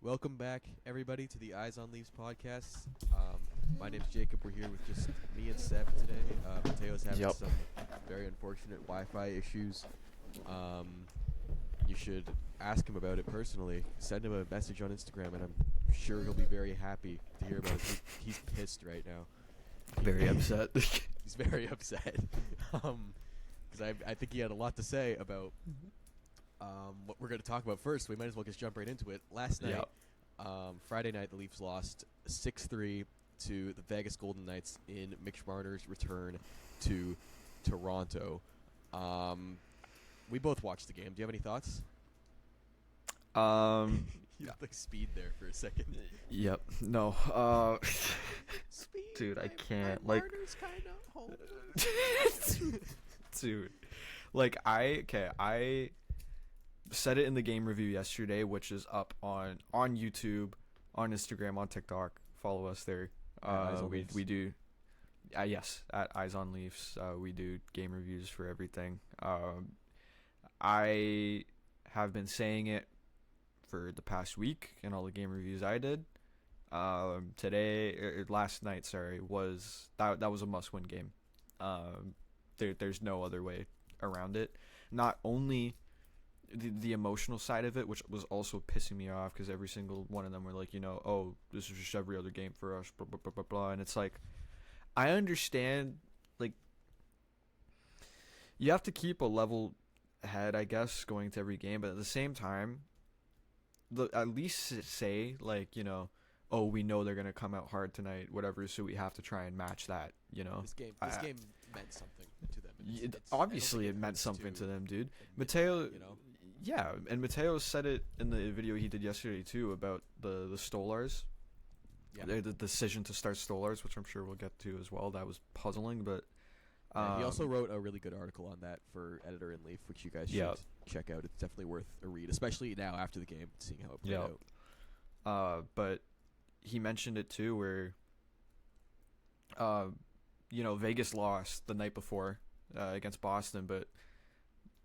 Welcome back, everybody, to the Eyes on Leaves podcast. My name's Jacob. We're here with just me and Seb today. Mateo's having Yep. some very unfortunate Wi-Fi issues. You should ask him about it personally. Send him a message on Instagram, and I'm sure he'll be very happy to hear about it. He's pissed right now. Very upset. He's very upset because I think he had a lot to say about what we're going to talk about first. We might as well just jump right into it. Last night, Friday night, the Leafs lost 6-3 to the Vegas Golden Knights in Mitch Marner's return to Toronto. We both watched the game. Do you have any thoughts? You have like speed there for a second. Yep. No. Speed, Dude, I can't. Marner's kind of home. Dude, I said it in the game review yesterday, which is up on YouTube, on Instagram, on TikTok. Follow us there. We do. Yes, at Eyes on Leafs. We do game reviews for everything. I have been saying it for the past week in all the game reviews I did. Last night, was a must-win game. There's no other way around it. Not only the emotional side of it, which was also pissing me off because every single one of them were like, oh, this is just every other game for us, blah, blah, blah, blah, blah. And it's like, I understand, like, you have to keep a level head, I guess, going to every game, but at the same time, at least say, like, oh, we know they're going to come out hard tonight, whatever, so we have to try and match that, This game meant something to them. Obviously, it meant something to them, dude. Mateo, yeah, and Mateo said it in the video he did yesterday, too, about the Stolars. Yeah. The decision to start Stolars, which I'm sure we'll get to as well. That was puzzling, but... he also wrote a really good article on that for Editor in Leaf, which you guys should check out. It's definitely worth a read, especially now after the game, seeing how it played out. But he mentioned it too, where Vegas lost the night before against Boston, but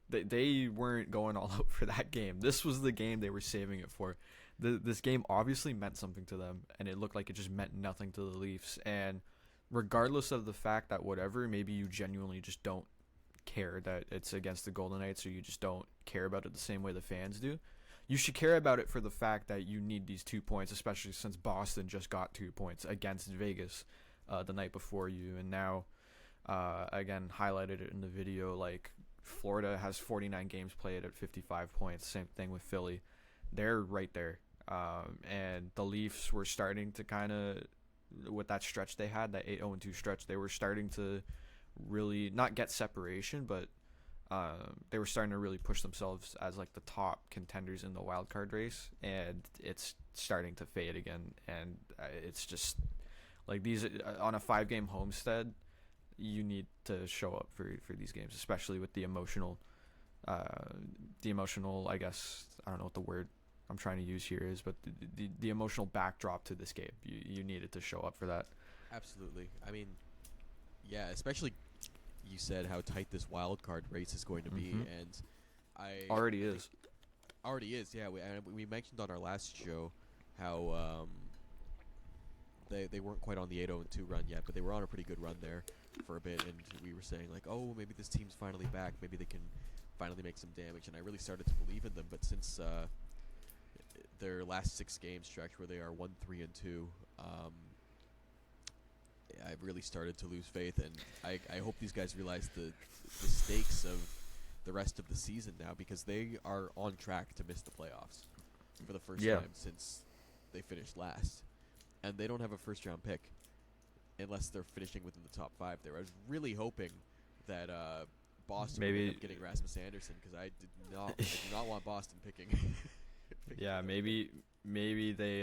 they weren't going all out for that game. This was the game they were saving it for. This game obviously meant something to them, and it looked like it just meant nothing to the Leafs. And regardless of the fact that whatever, maybe you genuinely just don't care that it's against the Golden Knights, or you just don't care about it the same way the fans do, you should care about it for the fact that you need these 2 points, especially since Boston just got 2 points against Vegas the night before you. And now, again, highlighted it in the video, like, Florida has 49 games played at 55 points. Same thing with Philly. They're right there. And the Leafs were starting to kind of, with that stretch they had, that 8-0-2 stretch, they were starting to really not get separation, but they were starting to really push themselves as like the top contenders in the wild card race, and it's starting to fade again. And it's just like these on a 5-game homestead, you need to show up for these games, especially with the emotional, I guess, I don't know what the word I'm trying to use here is, but the emotional backdrop to this game, you needed to show up for that. Absolutely. I mean, yeah, especially you said how tight this wild card race is going to be, and Already is, yeah. We mentioned on our last show how they weren't quite on the 8-0-2 run yet, but they were on a pretty good run there for a bit, and we were saying like, oh, maybe this team's finally back, maybe they can finally make some damage, and I really started to believe in them. But since their last 6 game stretch where they are 1-3-2, I've really started to lose faith, and I hope these guys realize the stakes of the rest of the season now, because they are on track to miss the playoffs for the first time since they finished last, and they don't have a first-round pick unless they're finishing within the top 5 there. I was really hoping that Boston would end up getting Rasmus Anderson, because I do not want Boston picking. Yeah, maybe they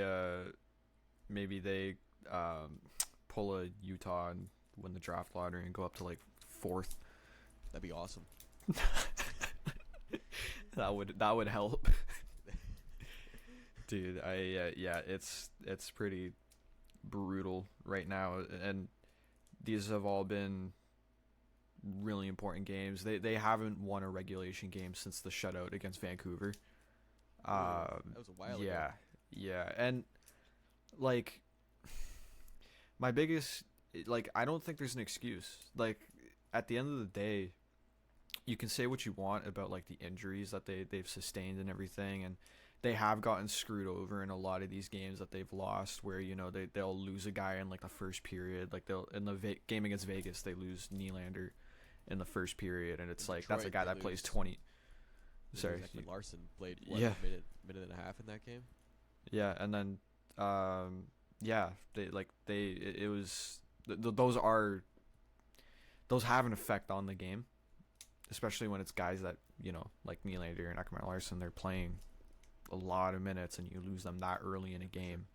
pull a Utah and win the draft lottery and go up to like 4th. That'd be awesome. That would help. Dude, it's pretty brutal right now, and these have all been really important games. They haven't won a regulation game since the shutout against Vancouver. That was a while ago. Yeah, and like my biggest like I don't think there's an excuse. Like at the end of the day, you can say what you want about like the injuries that they've sustained and everything, and they have gotten screwed over in a lot of these games that they've lost, where they'll lose a guy in like the first period, like they'll in the game against Vegas they lose Nylander in the first period, and it's In like that's a Detroit, guy they that plays lose- 20. they Sorry, lose Ekman Larson played Yeah. minute and a half in that game. yeah, and then yeah, it was those have an effect on the game, especially when it's guys that like Nylander and Ekman Larson, they're playing a lot of minutes, and you lose them that early in a game.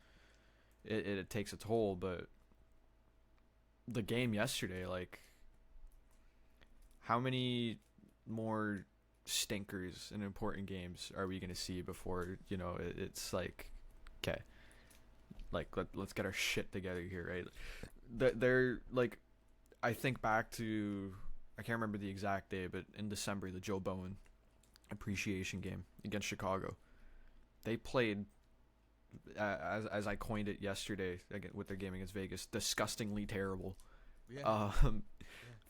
It takes a toll. But the game yesterday, like, how many more stinkers in important games are we gonna see before it's like, okay, like let's get our shit together here, right? They're like, I think back to, I can't remember the exact day, but in December, the Joe Bowen appreciation game against Chicago, they played, as I coined it yesterday again with their game against Vegas, disgustingly terrible. Yeah.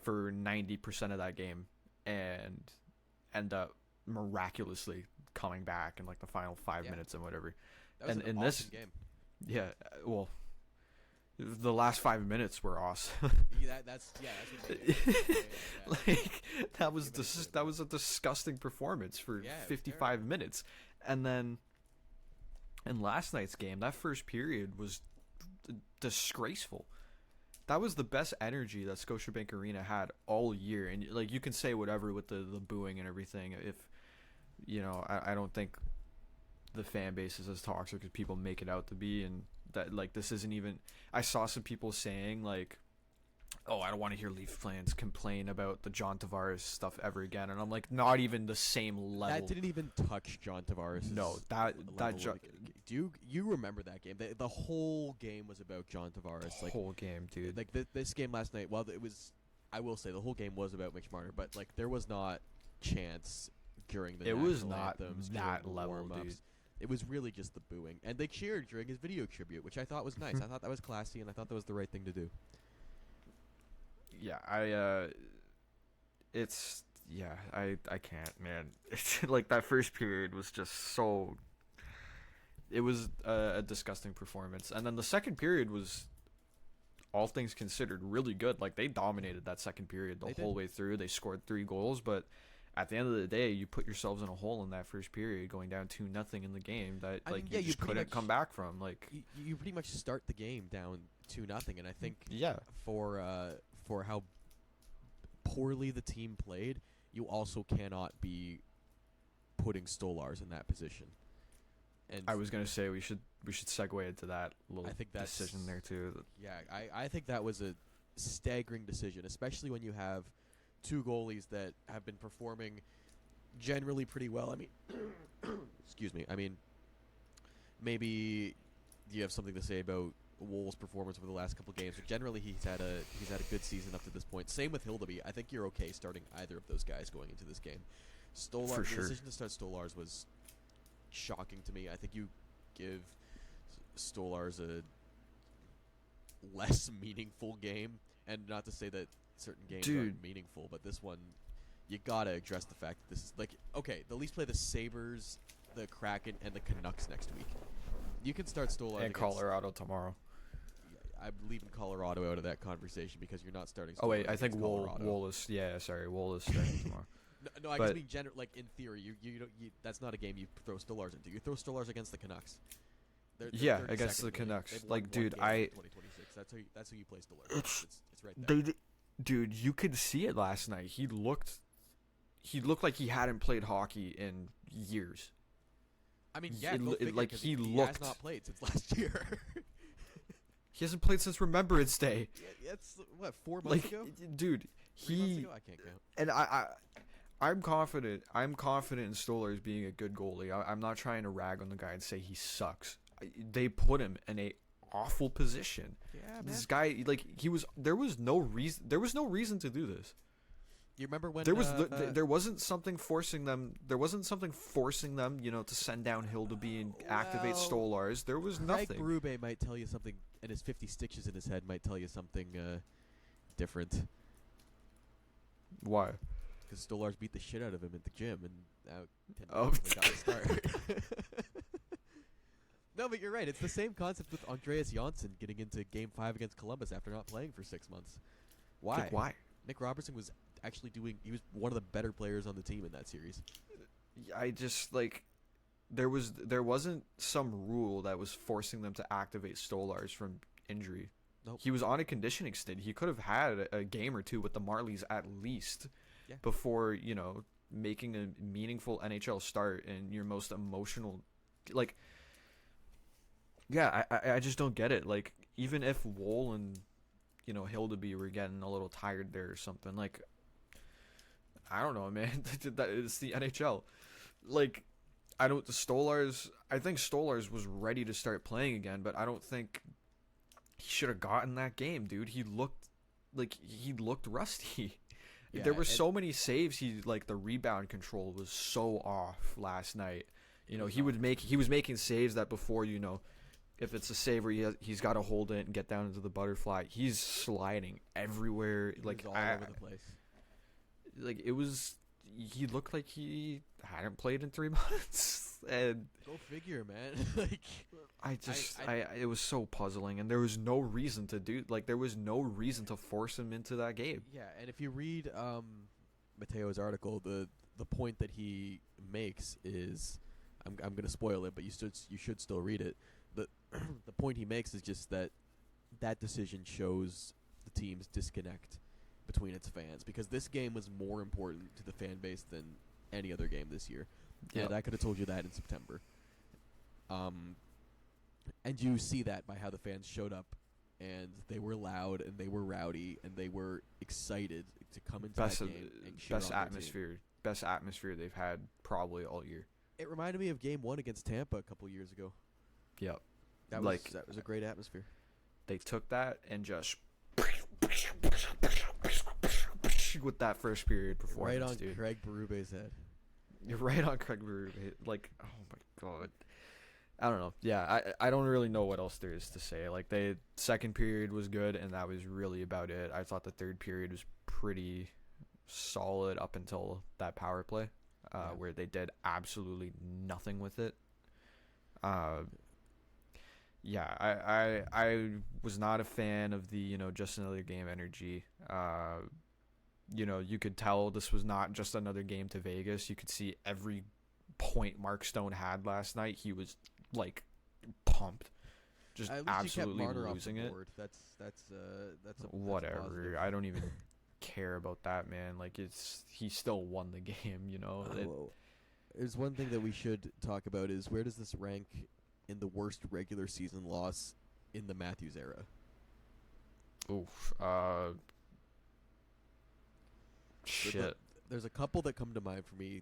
For 90% of that game, and end up miraculously coming back in like the final 5 minutes and whatever. That was and an in awesome this game. Yeah, well, the last 5 minutes were awesome. That's what it is. Yeah. Like that was Give it a bit. that was a disgusting performance for Yeah, it was 55 terrible. minutes. And then in last night's game, that first period was disgraceful. That was the best energy that Scotiabank Arena had all year. And like, you can say whatever with the booing and everything. If I don't think the fan base is as toxic as people make it out to be, and that like this isn't even. I saw some people saying like, "Oh, I don't want to hear Leaf fans complain about the John Tavares stuff ever again," and I'm like, not even the same level. That didn't even touch John Tavares. No, that do you remember that game? The whole game was about John Tavares. Like whole game, dude. like this game last night. Well, it was. I will say the whole game was about Mitch Marner, but like there was not chance during the. It was national not anthems, that during the level, warm-ups. dude. It was really just the booing, and they cheered during his video tribute, which I thought was nice. I thought that was classy, and I thought that was the right thing to do. Yeah, I can't, man. It's like that first period was just so. It was a disgusting performance, and then the second period was, all things considered, really good. Like they dominated that second period the whole way through. They scored 3 goals, but at the end of the day, you put yourselves in a hole in that first period, going down 2-0 in the game that I mean, you you just pretty couldn't much- come back from. Like, You pretty much start the game down 2-0, and I think yeah, for how poorly the team played, you also cannot be putting Stolars in that position. And I was gonna say we should segue into that little I think that's- decision there too. yeah, I think that was a staggering decision, especially when you have 2 goalies that have been performing generally pretty well. I mean, excuse me. I mean, maybe you have something to say about Wool's performance over the last couple games, but generally he's had a good season up to this point. Same with Hildeby. I think you're okay starting either of those guys going into this game. Stolar, For the sure. decision to start Stolars was shocking to me. I think you give Stolars a less meaningful game, and not to say that certain games Dude. aren't meaningful, but this one, you gotta address the fact that this is like, okay, the Leafs play the Sabres, the Kraken, and the Canucks next week. You can start Stolar And against- Colorado tomorrow. I'm leaving Colorado out of that conversation because you're not starting. Oh wait, Stolar I think against Colorado. Wool is. Yeah, sorry, Wool is starting tomorrow. No, I but- just mean like in theory, you don't. That's not a game you throw Stolars into. You throw Stolars against the Canucks. They're Yeah, 32nd against the in league. Canucks. They've won Like, one dude, game in I- 2026. That's how you play Stolars. It's right there. Dude, you could see it last night. He looked like he hadn't played hockey in years. I mean, it yeah, go lo- it- figure, like, 'cause he he looked- has not played since last year. He hasn't played since Remembrance Day. Yeah, it's what 4 months Like, ago. dude, 3 months he ago? I can't count. and I'm confident. I'm confident in Stolarz being a good goalie. I'm not trying to rag on the guy and say he sucks. They put him in a awful position. Yeah, man. This guy, like, there was no reason to do this. You remember when there was there wasn't something forcing them. There wasn't something forcing them, to send down Hildeby and activate Stolars. There was Craig nothing. Berube might tell you something, and his 50 stitches in his head might tell you something different. Why? Because Stolars beat the shit out of him at the gym, and now Oh. got a start. No, but you're right. It's the same concept with Andreas Janssen getting into Game 5 against Columbus after not playing for 6 months. Why? Like, why? Nick Robertson was actually he was one of the better players on the team in that series. I just there wasn't some rule that was forcing them to activate Stolars from injury. Nope. He was on a conditioning stint. He could have had a game or two with the Marlies at least before, making a meaningful NHL start in your most emotional I just don't get it. Like, even if Woll and Hildeby were getting a little tired there or something, like, I don't know, man. It's the NHL. Like, I think Stolars was ready to start playing again, but I don't think he should have gotten that game, dude. He looked rusty. Yeah, there were so many saves. The rebound control was so off last night. He was making saves that before, if it's a save where he's got to hold it and get down into the butterfly, he's sliding everywhere. He was all over the place. He looked like he hadn't played in 3 months. And go figure, man. it was so puzzling, and there was no reason to force him into that game. Yeah, and if you read Mateo's article, the point that he makes is, I'm going to spoil it, but you should still read it. The point he makes is just that decision shows the team's disconnect between its fans, because this game was more important to the fan base than any other game this year. Yeah, and I could have told you that in September. And you see that by how the fans showed up, and they were loud, and they were rowdy, and they were excited to come into that game and cheer on their team. Best atmosphere they've had probably all year. It reminded me of Game 1 against Tampa a couple years ago. Yep. That was a great atmosphere. They took that and just with that first period performance, right on dude. Craig Berube's head. You're right on Craig Berube. Like, oh my god. I don't know. Yeah, I don't really know what else there is to say. Like, the second period was good, and that was really about it. I thought the third period was pretty solid up until that power play, where they did absolutely nothing with it. I was not a fan of the, just another game energy. You could tell this was not just another game to Vegas. You could see every point Mark Stone had last night. He was, pumped. Just absolutely losing it. That's whatever. I don't even care about that, man. He still won the game, There's one thing that we should talk about is, where does this rank in the worst regular season loss in the Matthews era? Oof. Shit. There's a couple that come to mind for me.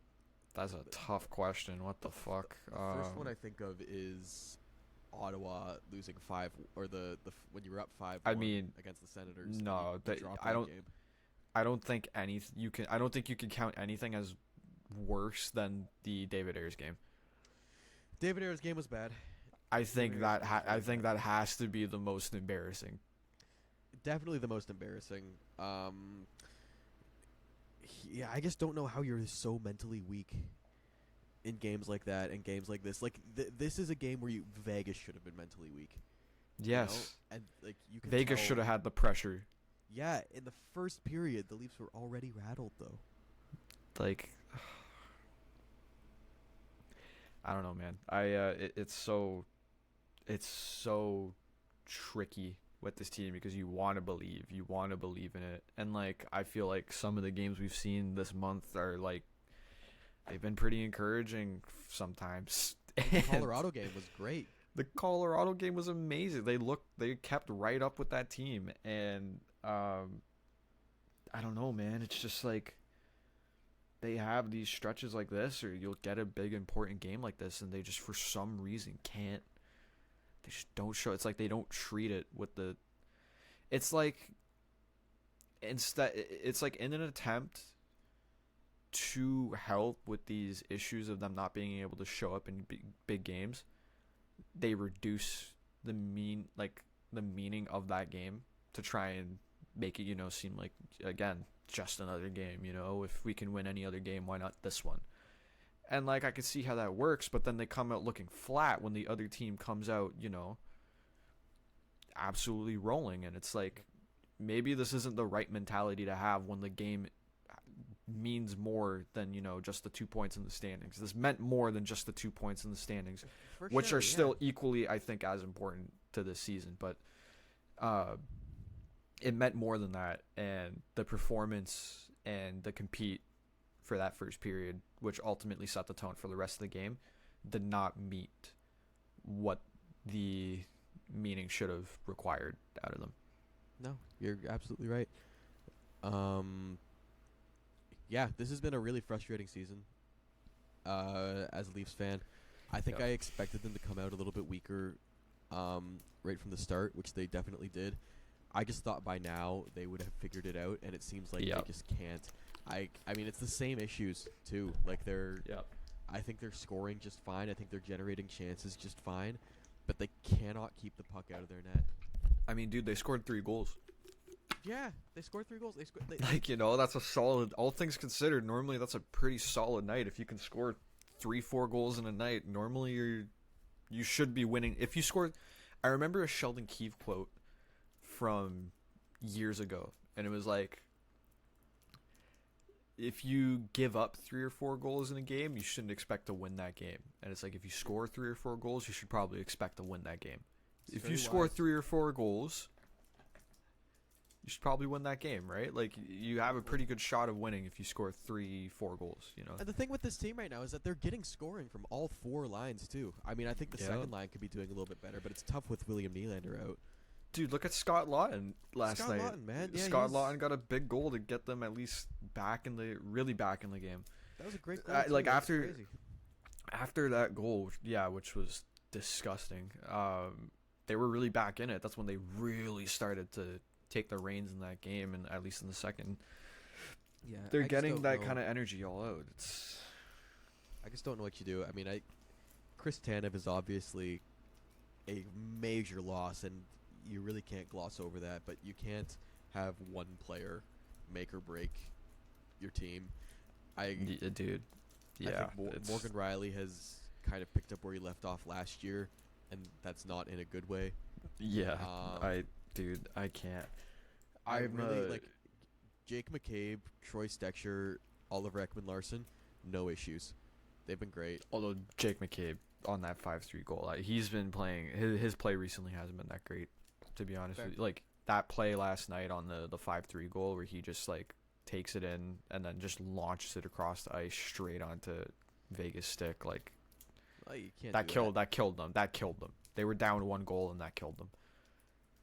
That's a tough question. What the fuck? The first one I think of is Ottawa losing 5, or when you were up 5. I mean, against the Senators. No, I don't think you can count anything as worse than the David Ayres game. David Ayres game was bad. I think that has to be the most embarrassing. Definitely the most embarrassing. I just don't know how you're so mentally weak in games like that and games like this. This is a game where Vegas should have been mentally weak. Yes. And you can Vegas should have had the pressure. Yeah, in the first period, the Leafs were already rattled, though. I don't know, man. It's so tricky with this team, because you want to believe in it, and I feel like some of the games we've seen this month are they've been pretty encouraging sometimes. The Colorado game was great. The Colorado game was amazing. They kept right up with that team, and I don't know, man. It's just they have these stretches like this, or you'll get a big important game like this, and they just for some reason can't. They just don't show. It's they don't treat it with the. It's instead. It's in an attempt to help with these issues of them not being able to show up in big games, they reduce the meaning of that game to try and make it, seem like, again, just another game. If we can win any other game, why not this one? And like, I could see how that works, but then they come out looking flat when the other team comes out, absolutely rolling. And it's like, maybe this isn't the right mentality to have when the game means more than, just the 2 points in the standings. This meant more than just the 2 points in the standings, which are still equally, I think, as important to this season. But it meant more than that, and the performance and the compete for that first period, which ultimately set the tone for the rest of the game, did not meet what the meaning should have required out of them. No, you're absolutely right. Yeah, this has been a really frustrating season. As a Leafs fan, I think I expected them to come out a little bit weaker, right from the start, which they definitely did. I just thought by now they would have figured it out, and it seems like they just can't. I mean, it's the same issues too. Like I think they're scoring just fine. I think they're generating chances just fine, but they cannot keep the puck out of their net. I mean, dude, they scored 3 goals. Yeah, they scored 3 goals. That's a solid. All things considered, normally that's a pretty solid night. If you can score 3-4 goals in a night, normally you should be winning. If you score, I remember a Sheldon Keefe quote from years ago, and it was like, if you give up 3 or 4 goals in a game, you shouldn't expect to win that game. And it's like, if you score 3 or 4 goals, you should probably expect to win that game. If you score 3 or 4 goals, you should probably win that game, right? Like, you have a pretty good shot of winning if you score 3-4 goals, And the thing with this team right now is that they're getting scoring from all 4 lines too. I mean, I think the second line could be doing a little bit better, but it's tough with William Nylander out. Dude, look at Scott Laughton last night. Scott Laughton, man. Yeah, Scott Laughton got a big goal to get them at least really back in the game. That was a great goal. Like, after that goal, which was disgusting. They were really back in it. That's when they really started to take the reins in that game, and at least in the second. Yeah, they're getting that kind of energy all out. I just don't know what you do. I mean, Chris Tanev is obviously a major loss, and you really can't gloss over that. But you can't have one player make or break your team. Dude. Yeah, I think Morgan Rielly has kind of picked up where he left off last year, and that's not in a good way. Yeah, I can't. I'm really like Jake McCabe, Troy Stecher, Oliver Ekman-Larsson. No issues. They've been great. Although Jake McCabe on that 5-3 goal, he's been playing. His play recently hasn't been that great, to be honest with you. Like, that play last night on the 5-3 goal where he just like takes it in and then just launches it across the ice straight onto Vegas stick. Like, you can't that killed them. That killed them. They were down 1 goal and that killed them.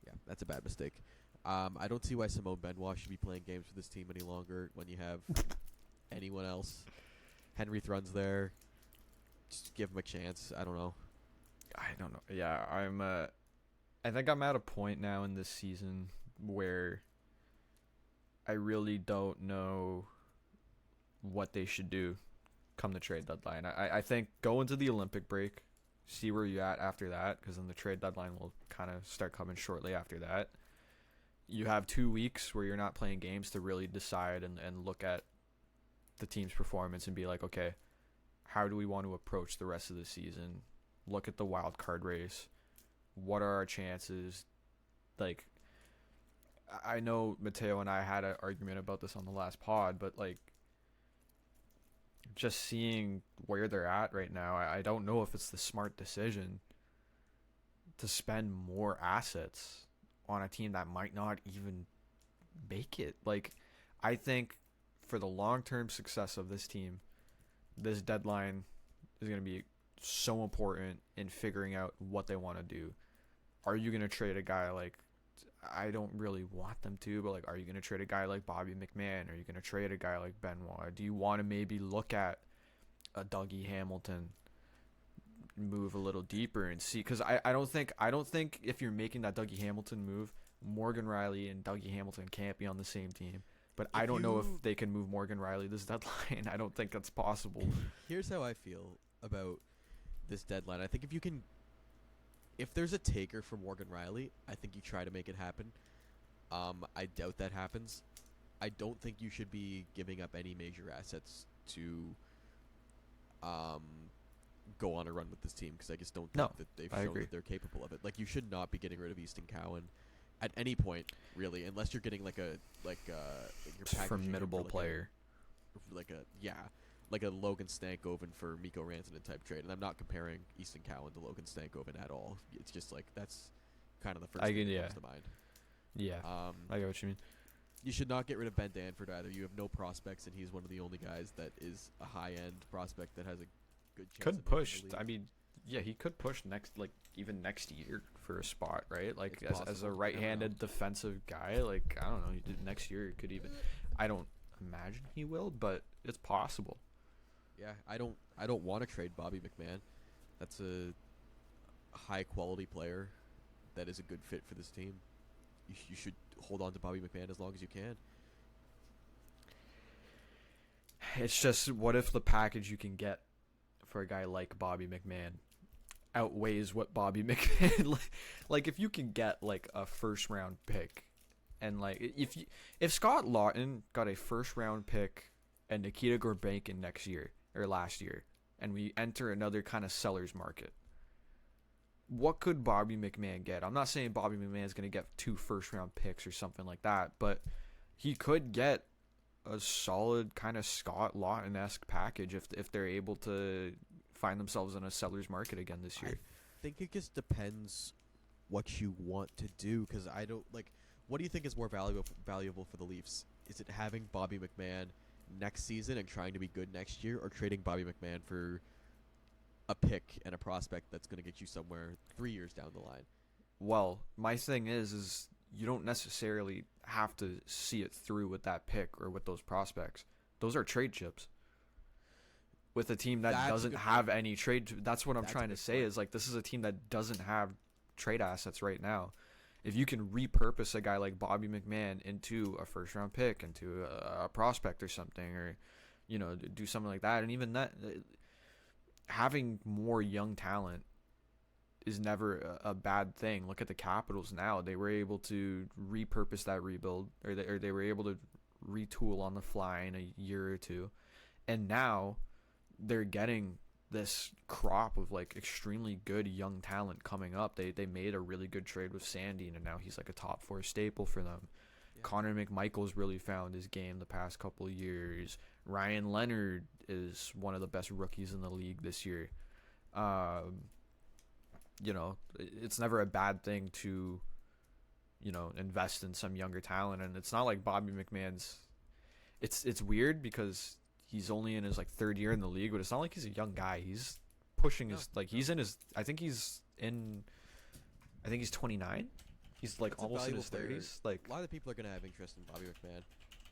Yeah, that's a bad mistake. I don't see why Simone Benoit should be playing games for this team any longer when you have anyone else. Henry Thrun's there. Just give him a chance. I don't know. Yeah, I think I'm at a point now in this season where I really don't know what they should do come the trade deadline. I think go into the Olympic break, see where you're at after that, because then the trade deadline will kind of start coming shortly after that. You have 2 weeks where you're not playing games to really decide and look at the team's performance and be like, okay, how do we want to approach the rest of the season? Look at the wild card race. What are our chances? Like, I know Mateo and I had an argument about this on the last pod, but like, just seeing where they're at right now, I don't know if it's the smart decision to spend more assets on a team that might not even make it. Like, I think for the long-term success of this team, this deadline is going to be so important in figuring out what they want to do. Are you going to trade a guy like, I don't really want them to, but like, are you going to trade a guy like Bobby McMahon? Are you going to trade a guy like Benoit? Do you want to maybe look at a Dougie Hamilton, move a little deeper and see? Because I don't think if you're making that Dougie Hamilton move, Morgan Rielly and Dougie Hamilton can't be on the same team. But I don't know if they can move Morgan Riley this deadline. I don't think that's possible. Here's how I feel about this deadline. I think if there's a taker for Morgan Riley, I think you try to make it happen. I doubt that happens. I don't think you should be giving up any major assets to go on a run with this team, because I just don't think that they've shown that they're capable of it. Like, you should not be getting rid of Easton Cowan at any point, really, unless you're getting like a formidable player, like a Logan Stankoven for Mikko Rantanen type trade. And I'm not comparing Easton Cowan to Logan Stankoven at all. It's just like that's kind of the first thing that comes to mind. Yeah, I get what you mean. You should not get rid of Ben Danford either. You have no prospects, and he's one of the only guys that is a high-end prospect that has a good chance. Could push. I mean, yeah, he could push even next year for a spot, right? Like as a right-handed defensive guy, like I don't know, next year it could even. I don't imagine he will, but it's possible. Yeah, I don't want to trade Bobby McMahon. That's a high-quality player that is a good fit for this team. You should hold on to Bobby McMahon as long as you can. It's just, what if the package you can get for a guy like Bobby McMahon outweighs what Bobby McMahon like if you can get like a first round pick, and like if Scott Laughton got a first round pick and Nikita Gorbankin next year or last year, and we enter another kind of seller's market, what could Bobby McMahon get? I'm not saying Bobby McMahon is going to get 2 first round picks or something like that, but he could get a solid kind of Scott Laughton-esque package if they're able to find themselves in a seller's market again this year. I think it just depends what you want to do, because I don't like. What do you think is more valuable for the Leafs? Is it having Bobby McMahon next season and trying to be good next year, or trading Bobby McMahon for a pick and a prospect that's going to get you somewhere 3 years down the line? Well, my thing is you don't necessarily have to see it through with that pick or with those prospects. Those are trade chips. With a team that doesn't have any trade, that's what I'm trying to say, is like, this is a team that doesn't have trade assets right now. If you can repurpose a guy like Bobby McMahon into a first round pick, into a prospect or something, or do something like that, and even that, having more young talent is never a bad thing. Look at the Capitals now. They were able to repurpose that rebuild, or they were able to retool on the fly in a year or two, and now they're getting this crop of like extremely good young talent coming up. They made a really good trade with Sandin, and now he's like a top 4 staple for them. Yeah. Connor McMichael's really found his game the past couple of years. Ryan Leonard is one of the best rookies in the league this year. It's never a bad thing to, invest in some younger talent. And it's not like Bobby McMahon's. It's weird because he's only in his like 3rd year in the league, but it's not like he's a young guy. He's pushing he's in his. I think he's 29. He's like almost in his 30s. Like, a lot of people are gonna have interest in Bobby McMahon.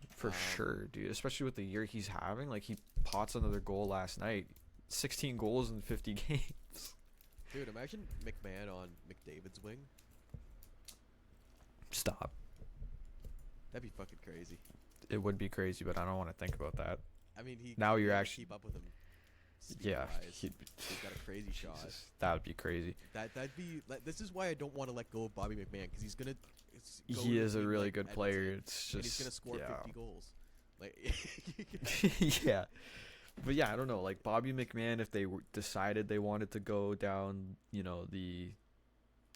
For sure, dude. Especially with the year he's having. Like, he pots another goal last night. 16 goals in 50 games. Dude, imagine McMahon on McDavid's wing. Stop. That'd be fucking crazy. It would be crazy, but I don't want to think about that. I mean, now you're actually keep up with him. Yeah, he's got a crazy shot. That would be crazy. That'd be. This is why I don't want to let go of Bobby McMahon, because he's gonna. He is a really good player. It's just, and he's gonna score 50 goals. Like, yeah. But yeah, I don't know. Like, Bobby McMahon, if they decided they wanted to go down, the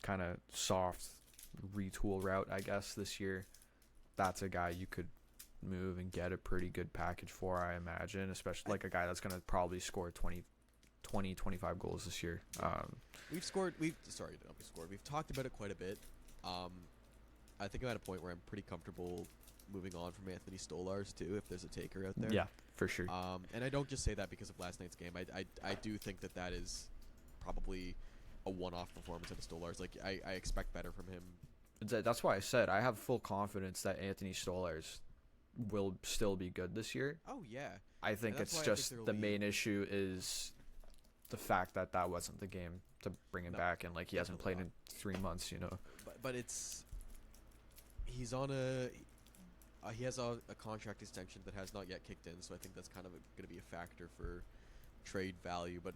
kind of soft retool route, I guess, this year, that's a guy you could move and get a pretty good package for, I imagine, especially like a guy that's going to probably score 25 goals this year. We've talked about it quite a bit. I think I'm at a point where I'm pretty comfortable moving on from Anthony Stolarz too, if there's a taker out there. Yeah, for sure. And I don't just say that because of last night's game. I do think that is probably a one-off performance of Stolarz. Like, I expect better from him. That's why I said I have full confidence that Anthony Stolarz will still be good this year. Oh yeah. I think it's just the main issue is the fact that wasn't the game to bring him back, and like he hasn't played in 3 months, But he's on a He has a contract extension that has not yet kicked in, so I think that's kind of going to be a factor for trade value. But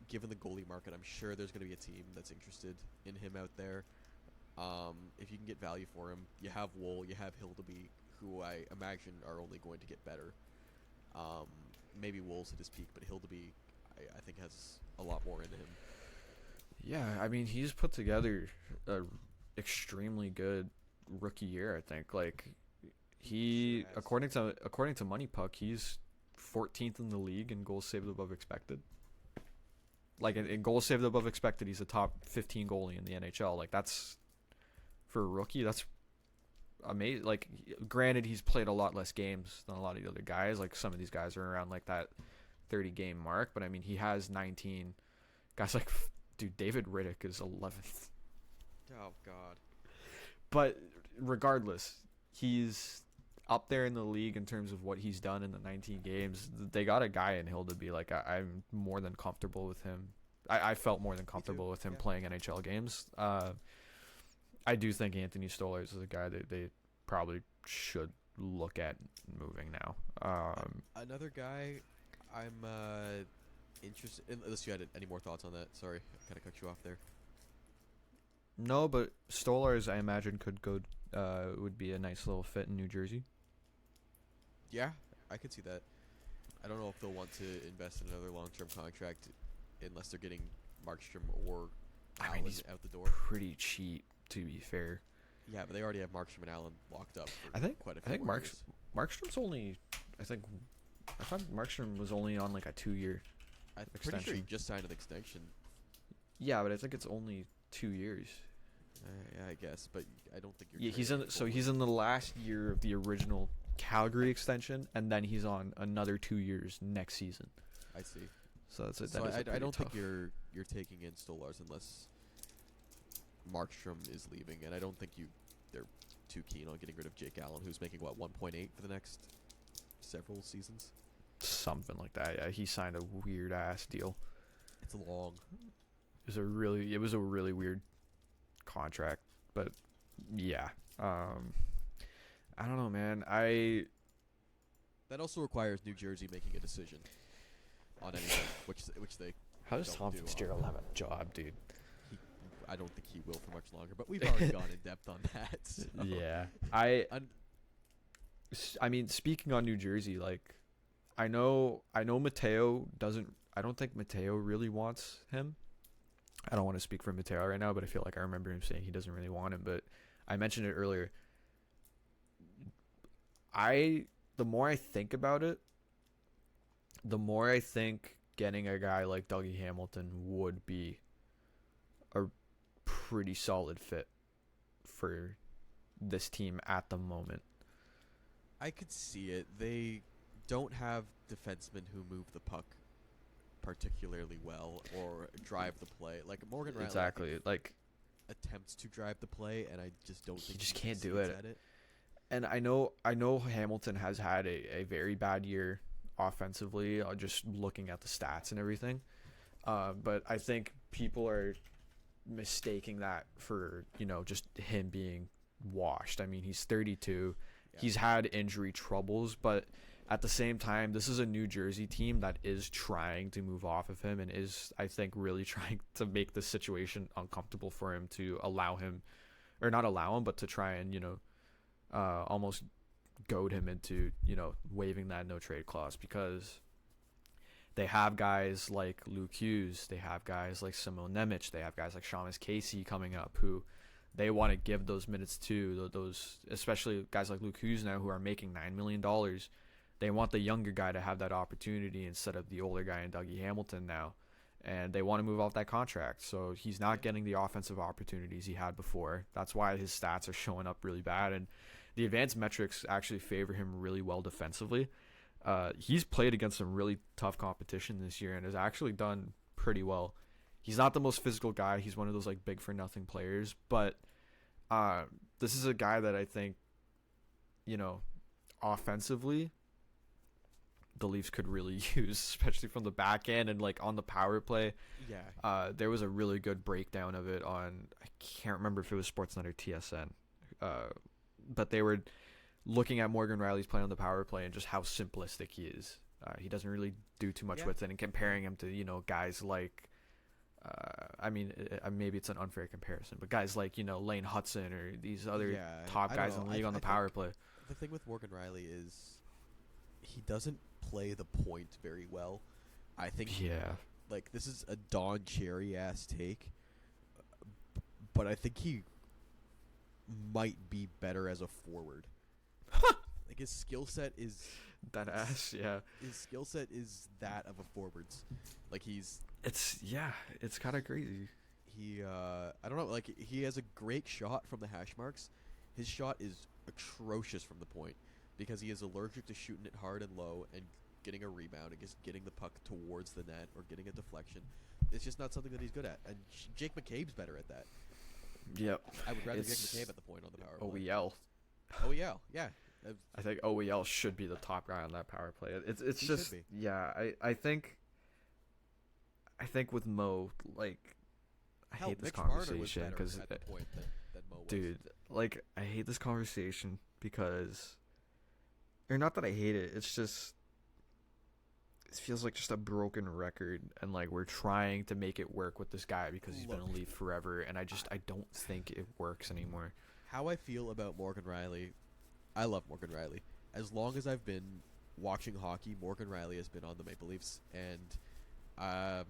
given the goalie market, I'm sure there's going to be a team that's interested in him out there. If you can get value for him, you have Woll, you have Hildeby, who I imagine are only going to get better. Maybe Woll's at his peak, but Hildeby, I think, has a lot more in him. Yeah, I mean, he's put together a extremely good rookie year, I think. Like, he, according to Money Puck, he's 14th in the league in goals saved above expected. Like, in goals saved above expected, he's a top 15 goalie in the NHL. Like, that's, for a rookie, that's amazing. Like, granted, he's played a lot less games than a lot of the other guys. Like, some of these guys are around, like, that 30-game mark. But, I mean, he has 19. Guys like, dude, David Riddick is 11th. Oh, God. But regardless, he's up there in the league in terms of what he's done in the 19 games. They got a guy in Hildeby. Like, I'm more than comfortable with him. I felt more than comfortable with him playing NHL games. I do think Anthony Stolarz is a guy that they probably should look at moving now. Another guy I'm interested in, unless you had any more thoughts on that. Sorry, I kind of cut you off there. No, but Stolarz, I imagine, could go. Would be a nice little fit in New Jersey. Yeah, I could see that. I don't know if they'll want to invest in another long-term contract unless they're getting Markstrom or Allen out the door. Pretty cheap, to be fair. Yeah, but they already have Markstrom and Allen locked up for quite a few I think more years. Markstrom's only. I thought Markstrom was only on like a 2-year I'm pretty sure he just signed an extension. Yeah, but I think it's only 2 years. Yeah, I guess, but I don't think you're. Yeah, he's in the last year of the original Calgary extension, and then he's on another 2 years next season. I see. So I don't think you're taking in Stolarz unless Markstrom is leaving, and I don't think they're too keen on getting rid of Jake Allen, who's making 1.8 for the next several seasons. Something like that. Yeah, he signed a weird ass deal. It's long. It was a really weird contract, but yeah. I don't know, man. That also requires New Jersey making a decision on anything, which they. How does Tom Fitzgerald have a job, dude? I don't think he will for much longer, but we've already gone in depth on that. So. Yeah, I mean, speaking on New Jersey, like, I know Mateo doesn't. I don't think Mateo really wants him. I don't want to speak for Mateo right now, but I feel like I remember him saying he doesn't really want him. But I mentioned it earlier. The more I think about it, the more I think getting a guy like Dougie Hamilton would be a pretty solid fit for this team at the moment. I could see it. They don't have defensemen who move the puck particularly well or drive the play. Like Morgan Riley, exactly. Like, attempts to drive the play, and I just don't think he just can't do it. At it. And I know Hamilton has had a very bad year offensively, just looking at the stats and everything. But I think people are mistaking that for, just him being washed. I mean, he's 32. Yeah. He's had injury troubles, but at the same time, this is a New Jersey team that is trying to move off of him and is, I think, really trying to make the situation uncomfortable for him, to allow him, or not allow him, but to try and, almost goad him into, waiving that no trade clause, because they have guys like Luke Hughes, they have guys like Simon Nemec, they have guys like Shamus Casey coming up who they want to give those minutes to, those, especially guys like Luke Hughes now who are making $9 million. They want the younger guy to have that opportunity instead of the older guy in Dougie Hamilton now. And they want to move off that contract. So he's not getting the offensive opportunities he had before. That's why his stats are showing up really bad. And the advanced metrics actually favor him really well defensively. He's played against some really tough competition this year and has actually done pretty well. He's not the most physical guy. He's one of those like big for nothing players. But this is a guy that I think, offensively, the Leafs could really use, especially from the back end and like on the power play. Yeah. There was a really good breakdown of it on, I can't remember if it was Sportsnet or TSN, but they were looking at Morgan Riley's play on the power play and just how simplistic he is. He doesn't really do too much with it, and comparing him to, guys like, maybe it's an unfair comparison, but guys like, Lane Hudson or these other top guys in the league on the power play. The thing with Morgan Riley is he doesn't play the point very well. I think, like, this is a Don Cherry-ass take, but I think he might be better as a forward. Like, his skill set is... That ass, yeah. His skill set is that of a forward's. Like, he's... It's kind of crazy. He, I don't know, like, he has a great shot from the hash marks. His shot is atrocious from the point because he is allergic to shooting it hard and low and getting a rebound and just getting the puck towards the net or getting a deflection. It's just not something that he's good at. And Jake McCabe's better at that. Yep. I would rather Jake McCabe at the point on the power play. OEL. OEL, yeah. I think OEL should be the top guy on that power play. It's just, yeah, I think with Mo, like, I hate this conversation because, dude, like, I hate this conversation because, or not that I hate it, it's just, it feels like just a broken record, and like we're trying to make it work with this guy because he's been in the league forever, and I don't think it works anymore. How I feel about Morgan Riley, I love Morgan Riley. As long as I've been watching hockey, Morgan Riley has been on the Maple Leafs, and I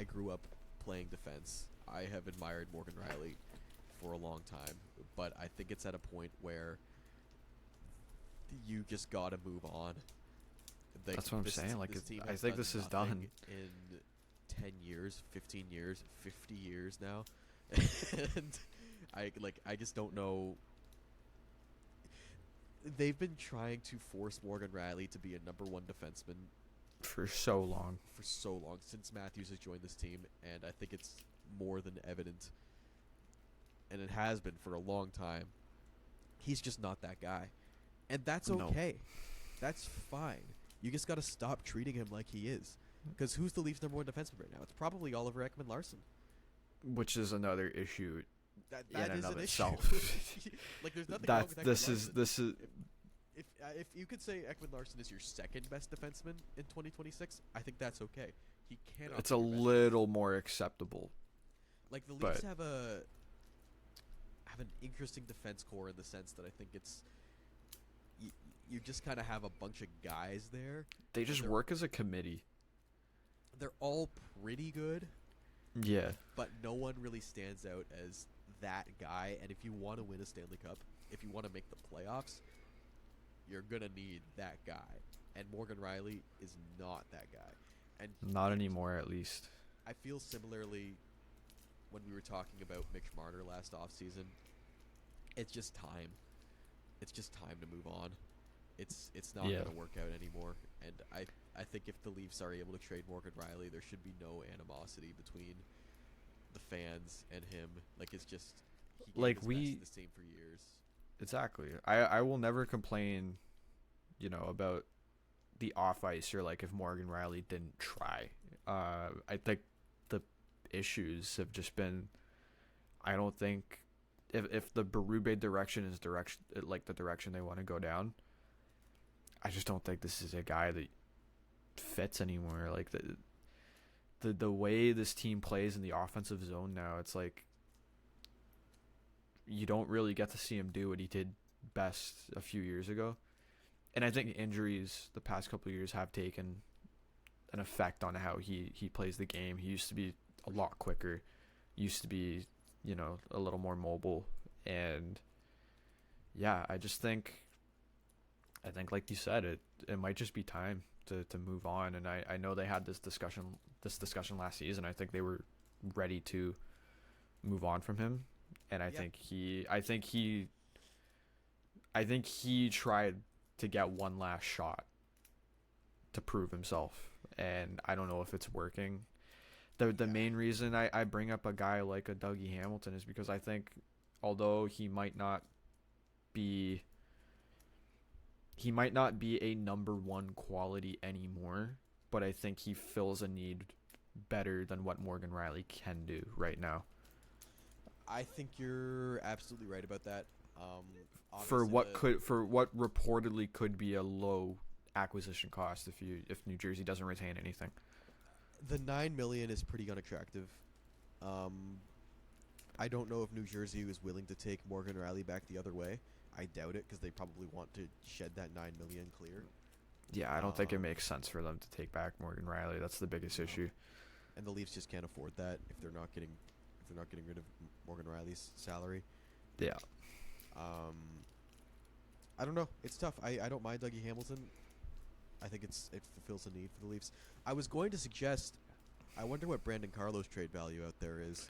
grew up playing defense. I have admired Morgan Riley for a long time, but I think it's at a point where you just gotta move on. That's what I'm saying. Like, I think this is done in 10 years, 15 years, 50 years now, and I just don't know. They've been trying to force Morgan Riley to be a number one defenseman for so long, since Matthews has joined this team, and I think it's more than evident, and it has been for a long time. He's just not that guy, and that's okay. No. That's fine. You just got to stop treating him like he is, because who's the Leafs' number one defenseman right now? It's probably Oliver Ekman-Larsson, which is another issue. That is an itself. issue. Like, there's nothing wrong with Ekman-Larsson. This is. If you could say Ekman-Larsson is your second best defenseman in 2026, I think that's okay. He cannot. It's a little more acceptable. Like, the Leafs have an interesting defense core in the sense that I think it's you just kind of have a bunch of guys there. They just work as a committee. They're all pretty good. Yeah. But no one really stands out as that guy. And if you want to win a Stanley Cup, if you want to make the playoffs, you're going to need that guy. And Morgan Riley is not that guy. And not anymore, at least. I feel similarly when we were talking about Mitch Marner last offseason. It's just time. It's just time to move on. It's not going to work out anymore. And I think if the Leafs are able to trade Morgan Riley, there should be no animosity between the fans and him. Like, it's just he gave his best in this team for years. Exactly. I will never complain, about the off ice or like if Morgan Riley didn't try. I think the issues have just been. I don't think if the Berube direction is the direction they want to go down. I just don't think this is a guy that fits anymore. Like the way this team plays in the offensive zone now, it's like you don't really get to see him do what he did best a few years ago. And I think injuries the past couple of years have taken an effect on how he plays the game. He used to be a lot quicker, used to be, a little more mobile. And yeah, I think like you said, it might just be time to move on. And I know they had this discussion last season. I think they were ready to move on from him. And I think he tried to get one last shot to prove himself, and I don't know if it's working. The main reason I bring up a guy like a Dougie Hamilton is because I think although he might not be a number one quality anymore, but I think he fills a need better than what Morgan Riley can do right now. I think you're absolutely right about that. For Obviously what reportedly could be a low acquisition cost if New Jersey doesn't retain anything. the 9 million is pretty unattractive. Um, I don't know if New Jersey is willing to take Morgan Riley back the other way. I doubt it because they probably want to shed that 9 million clear. Yeah, I don't think it Um, makes sense for them to take back Morgan Riley. That's the biggest no. issue. And the Leafs just can't afford that if they're not getting rid of Morgan Riley's salary. Yeah. Um, I don't know. It's tough. I don't mind Dougie Hamilton. I think it fulfills a need for the Leafs. I was going to suggest. I wonder what Brandon Carlo's trade value out there is.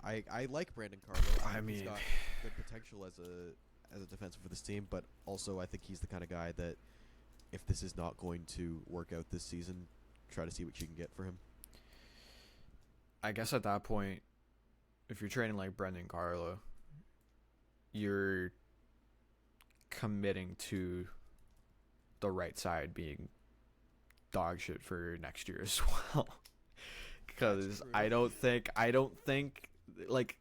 I like Brandon Carlo. I think he's mean, got good potential as a defenseman for this team, but also I think he's the kind of guy that if this is not going to work out this season, try to see what you can get for him. I guess at that point, if you're trading like Brendan Carlo, you're committing to the right side being dog shit for next year as well. Because I don't think like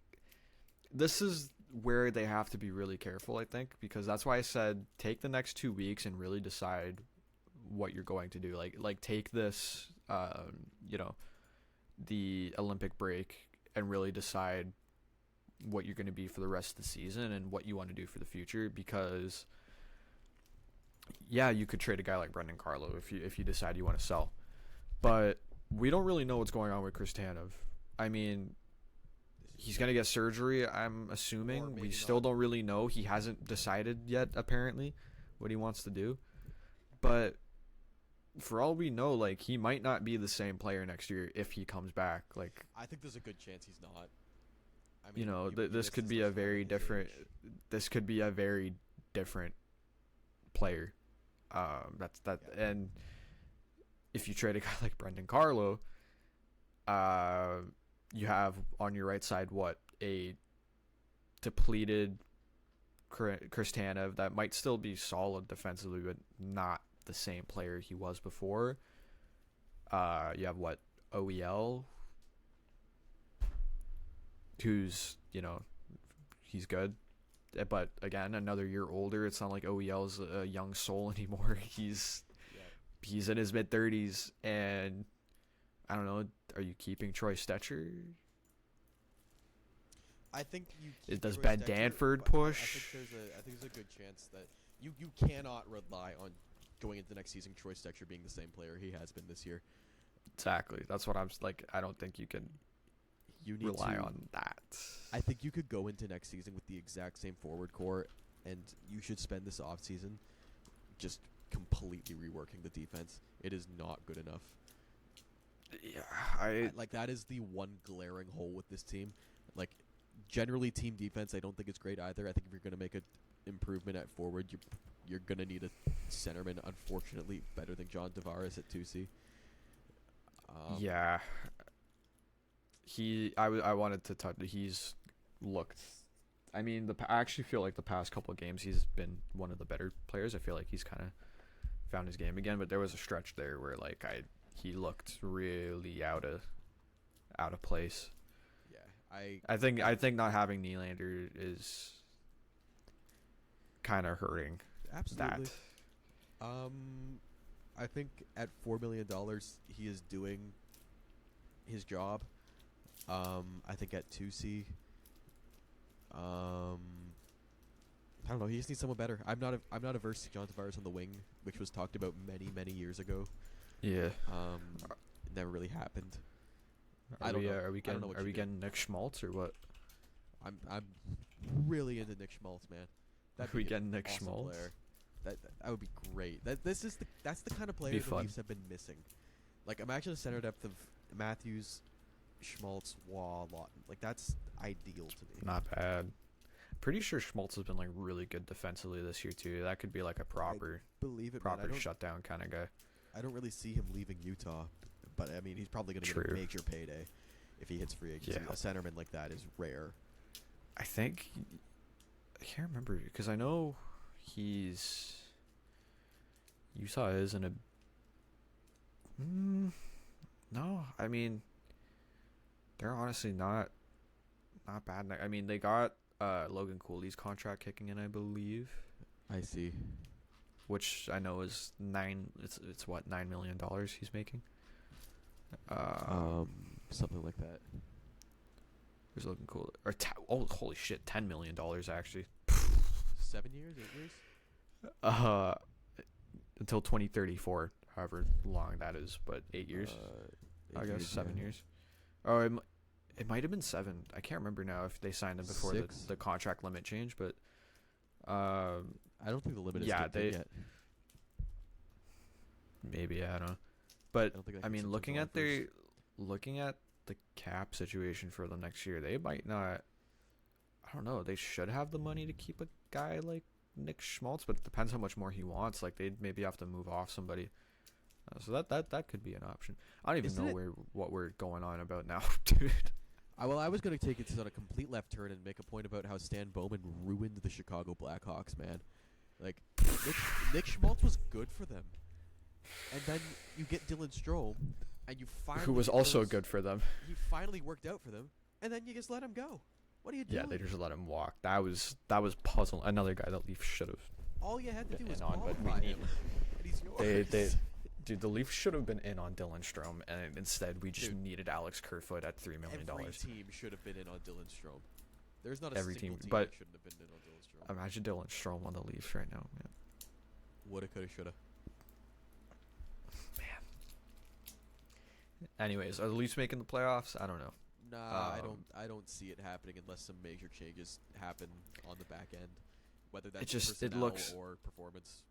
this is where they have to be really careful, I think, because that's why I said take the next 2 weeks and really decide what you're going to do. Like take this the Olympic break and really decide what you're going to be for the rest of the season and what you want to do for the future, because yeah, you could trade a guy like Brendan Carlo if you decide you want to sell. But we don't really know what's going on with Chris Tanev. I mean, he's going to get surgery, I'm assuming. We still don't really know. He hasn't decided yet, apparently, what he wants to do. But for all we know, like, he might not be the same player next year if he comes back. Like, I think there's a good chance he's not. I you know, this could be a very different. This could be a very different player. And if you trade a guy like Brendan Carlo, you have on your right side a depleted Chris Tanev that might still be solid defensively, but not the same player he was before. You have OEL, who's he's good, but again, another year older. It's not like OEL's a young soul anymore. He's in his mid-30s, and I don't know. Are you keeping Troy Stetcher? I think Does Ben Danford push? I think there's a good chance that you cannot rely on going into next season Troy Stetcher being the same player he has been this year. Exactly. That's what I'm like. I don't think you can rely on that. I think you could go into next season with the exact same forward core, and you should spend this offseason just completely reworking the defense. It is not good enough. Yeah, like that is the one glaring hole with this team. Like generally, team defense, I don't think it's great either. I think if you're going to make an improvement at forward, you're going to need a centerman. Unfortunately, better than John Tavares at 2C. Yeah. I wanted to touch. He's looked. I mean, I actually feel like the past couple of games he's been one of the better players. I feel like he's kind of found his game again. But there was a stretch there where he looked really out of place. Yeah, I think not having Nylander is kind of hurting. Absolutely. That. I think at $4 million he is doing his job. I think at 2C, I don't know. He just needs someone better. I'm not averse to John Tavares on the wing, which was talked about many years ago. Yeah. It never really happened. Are we getting Nick Schmaltz or what? I'm really into Nick Schmaltz, man. Are we getting Nick Schmaltz? Player. That would be great. That's the kind of player the Leafs have been missing. Like imagine a center depth of Matthews, Schmaltz, Waugh, Lawton. Like that's ideal to me. Not bad. Pretty sure Schmaltz has been like really good defensively this year too. That could be like a proper shutdown kind of guy. I don't really see him leaving Utah, but I mean he's probably going to get a major payday if he hits free agency. Yeah. A centerman like that is rare. I can't remember because I know Utah isn't a. No, I mean, they're honestly not not bad. I mean, they got Logan Cooley's contract kicking in, I believe, I see. which I know is It's what, $9 million he's making. Something like that. Where's Logan Cooley? Holy shit, $10 million actually. 7 years, 8 years. Until 2034, however long that is, but 8 years. 8 I guess years, 7 yeah. years. Oh, it might have been 7. I can't remember now if they signed him before 6? the contract limit change, but I don't think the limit is yeah, kicked in yet. maybe, I don't know. I But don't think that I kicks mean, in looking at the cap situation for them next year, they might not. I don't know. They should have the money to keep a guy like Nick Schmaltz, but it depends how much more he wants. Like they'd maybe have to move off somebody. So that could be an option. I don't even Isn't know it- what we're going on about now, dude. Well, I was going to take it on a complete left turn and make a point about how Stan Bowman ruined the Chicago Blackhawks, man. Like, Nick Schmaltz was good for them. And then you get Dylan Strome, and you finally... Who was also good for them. He finally worked out for them, and then you just let him go. What are you doing? Yeah, they just let him walk. That was puzzling. Another guy that Leafs should have. All you had to do been was in on, but we qualify need- him, and he's yours. Dude, the Leafs should have been in on Dylan Strome, and instead we just Dude. needed Alex Kerfoot at $3 million. Every team should have been in on Dylan Strome. There's not a Every single team, team but- that shouldn't have been in on Dylan Strome. Imagine Dylan Strome on the Leafs right now, man. Woulda, coulda, shoulda. Anyways, are the Leafs making the playoffs? I don't know. Nah, I don't see it happening unless some major changes happen on the back end, whether that's it personnel looks- or performance.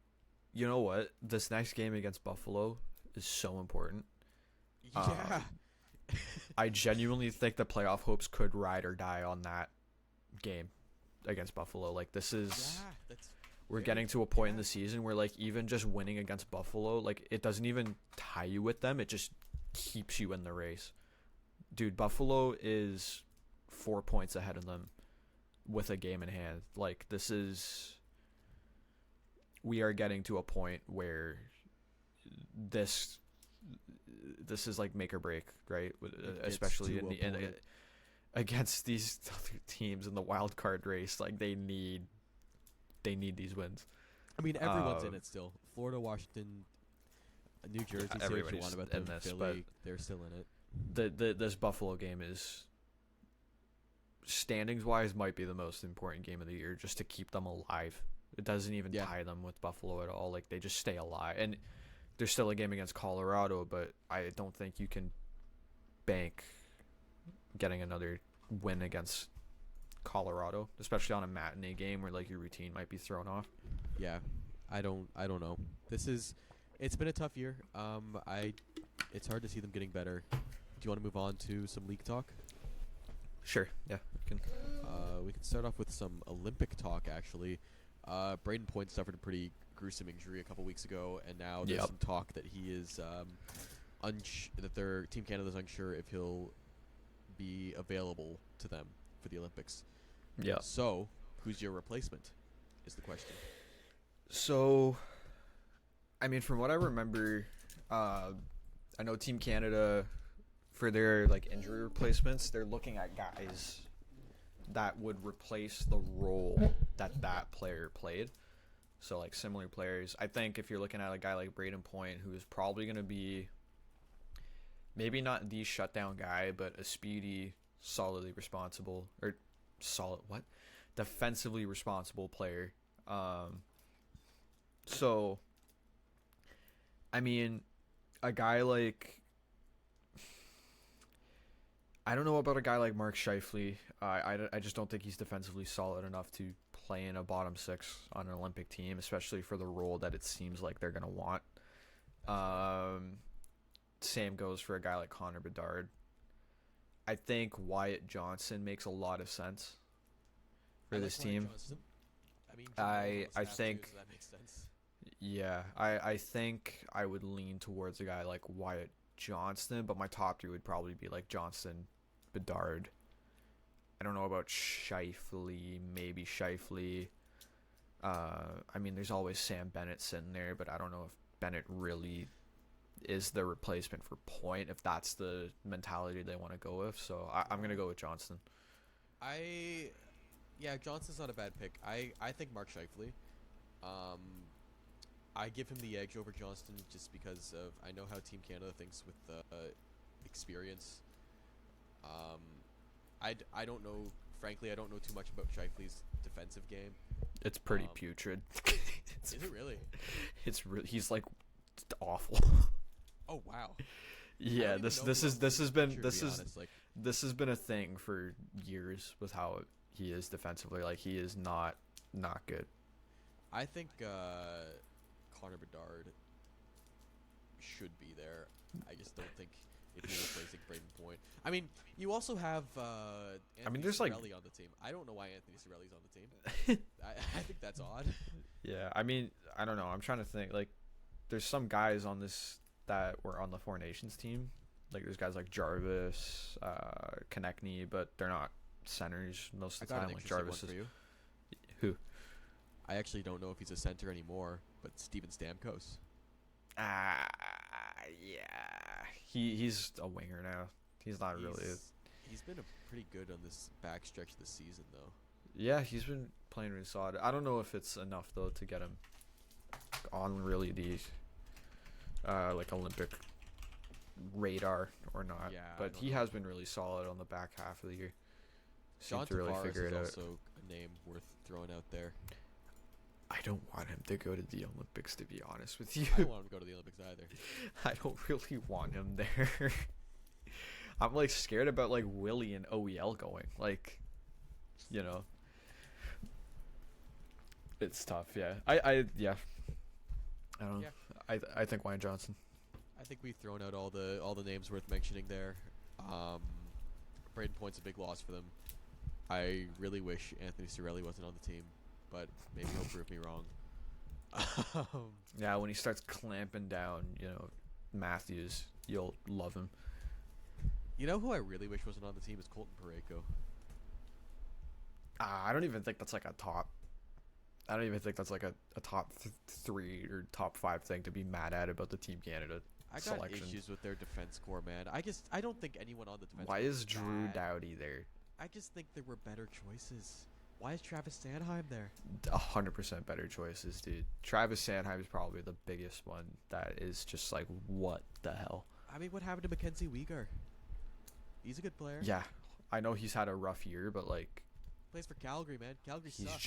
You know what? This next game against Buffalo is so important. Yeah, I genuinely think the playoff hopes could ride or die on that game against Buffalo. Like this is yeah, that's we're very- getting to a point in yeah. the season where like even just winning against Buffalo, like it doesn't even tie you with them. It just keeps you in the race. Dude, Buffalo is 4 points ahead of them with a game in hand. Like we are getting to a point where this is like make or break, right? gets Especially to in a point. against these other teams in the wild card race. Like they need these wins. I mean, everyone's in Um, it still. Florida, Washington, New Jersey. Say what you everybody's want about in them. this, Philly, they're still in it. This Buffalo game is standings wise might be the most important game of the year just to keep them alive. It doesn't even Yeah. tie them with Buffalo at all. Like they just stay alive. And there's still a game against Colorado, but I don't think you can bank getting another win against Colorado, especially on a matinee game where like your routine might be thrown off. Yeah, I don't know. It's been a tough year. It's hard to see them getting better. Do you want to move on to some league talk? Sure. Yeah. We can start off with some Olympic talk, actually. Braden Point suffered a pretty gruesome injury a couple weeks ago, and now there's Yep. some talk that he is that their Team Canada's unsure if he'll be available to them for the Olympics. Yeah. So, who's your replacement? Is the question. So, I mean, from what I remember, I know Team Canada, for their like injury replacements, they're looking at guys that would replace the role that player played. So like similar players. I think if you're looking at a guy like Braden Point, who is probably going to be maybe not the shutdown guy, but a speedy, defensively responsible player. So, I mean, a guy like, I don't know about a guy like Mark Scheifele. I just don't think he's defensively solid enough to play in a bottom six on an Olympic team, especially for the role that it seems like they're going to want. Same goes for a guy like Connor Bedard. I think Wyatt Johnson makes a lot of sense for this team. I mean, I think- so that makes sense. Yeah, I think I would lean towards a guy like Wyatt Johnston, but my top three would probably be like Johnston, Bedard. I don't know about Scheifele, maybe Scheifele. I mean, there's always Sam Bennett sitting there, but I don't know if Bennett really is the replacement for Point, if that's the mentality they want to go with. So I'm going to go with Johnston. Yeah, Johnson's not a bad pick. I think Mark Scheifele. Um, I give him the edge over Johnston just because of I know how Team Canada thinks with experience. Um, I don't know. Frankly, I don't know too much about Scheifele's defensive game. It's pretty putrid. Is it really? He's like awful. Oh wow. Yeah, this has been like, this has been a thing for years with how he is defensively. Like he is not good. I think Connor Bedard should be there. I just don't think if you're replacing Braden Point. I mean, you also have Anthony there's like Cirelli on the team. I don't know why Anthony Cirelli's on the team. I think that's odd. Yeah, I mean, I don't know. I'm trying to think. Like, there's some guys on this that were on the Four Nations team. Like, there's guys like Jarvis, Konechny, but they're not centers most of the time. Like Jarvis is. For you. Who? I actually don't know if he's a center anymore, but Steven Stamkos. Yeah. He's a winger now. He's not really. He's been pretty good on this backstretch of the season, though. Yeah, he's been playing really solid. I don't know if it's enough though to get him on really the like Olympic radar or not. Yeah, but he has been really solid on the back half of the year. John to really Tavares figure it out. Also a name worth throwing out there. I don't want him to go to the Olympics, to be honest with you. I don't want him to go to the Olympics either. I don't really want him there. I'm like scared about like Willie and OEL going. Like, you know, it's tough. Yeah, I don't know. Yeah. I think Wayne Johnson. I think we've thrown out all the names worth mentioning there. Braden Point's a big loss for them. I really wish Anthony Cirelli wasn't on the team, but maybe he'll prove me wrong. Yeah, when he starts clamping down, Matthews, you'll love him. You know who I really wish wasn't on the team is Colton Parayko. I don't even think that's like a top. I don't even think that's like a top 3 or top 5 thing to be mad at about the Team Canada selection. I got issues with their defense core, man. I don't think anyone on the defense. Why is Drew Doughty there? I just think there were better choices. Why is Travis Sanheim there? 100% better choices, dude. Travis Sanheim is probably the biggest one that is just like, what the hell? I mean, what happened to Mackenzie Weegar? He's a good player. Yeah, I know he's had a rough year, but like, plays for Calgary, man. Calgary sucks.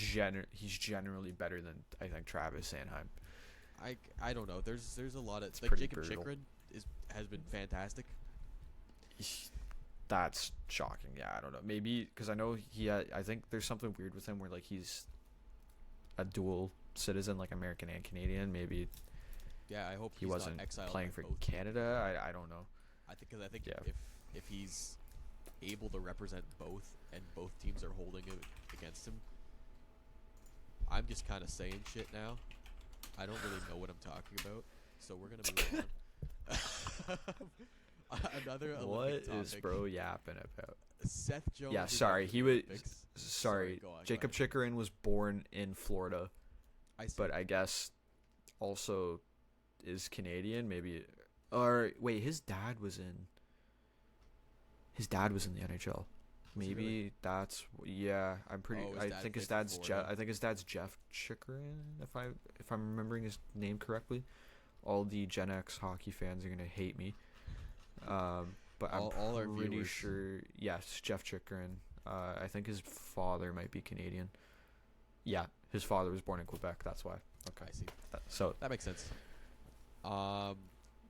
He's generally better than I think Travis Sanheim. I don't know. There's a lot of like Jacob Chychrun has been fantastic. That's shocking. Yeah, I don't know. Maybe because I know I think there's something weird with him where like he's a dual citizen, like American and Canadian. Maybe. Yeah, I hope he wasn't playing for Canada. I don't know. I think if he's able to represent both and both teams are holding it against him, I'm just kind of saying shit now. I don't really know what I'm talking about, so we're gonna move on. Another Olympic topic. What is bro yapping about? Seth Jones. Yeah, sorry. Sorry. Jacob Chychrun was born in Florida, but I guess also is Canadian. Maybe, or wait, his dad was in the NHL. Maybe really? That's I'm pretty. I think his dad's Jeff Chychrun. If I'm remembering his name correctly, all the Gen X hockey fans are gonna hate me. But I'm pretty sure. Yes, Jeff Chychrun. I think his father might be Canadian. Yeah, his father was born in Quebec. That's why. Okay, I see. So that makes sense.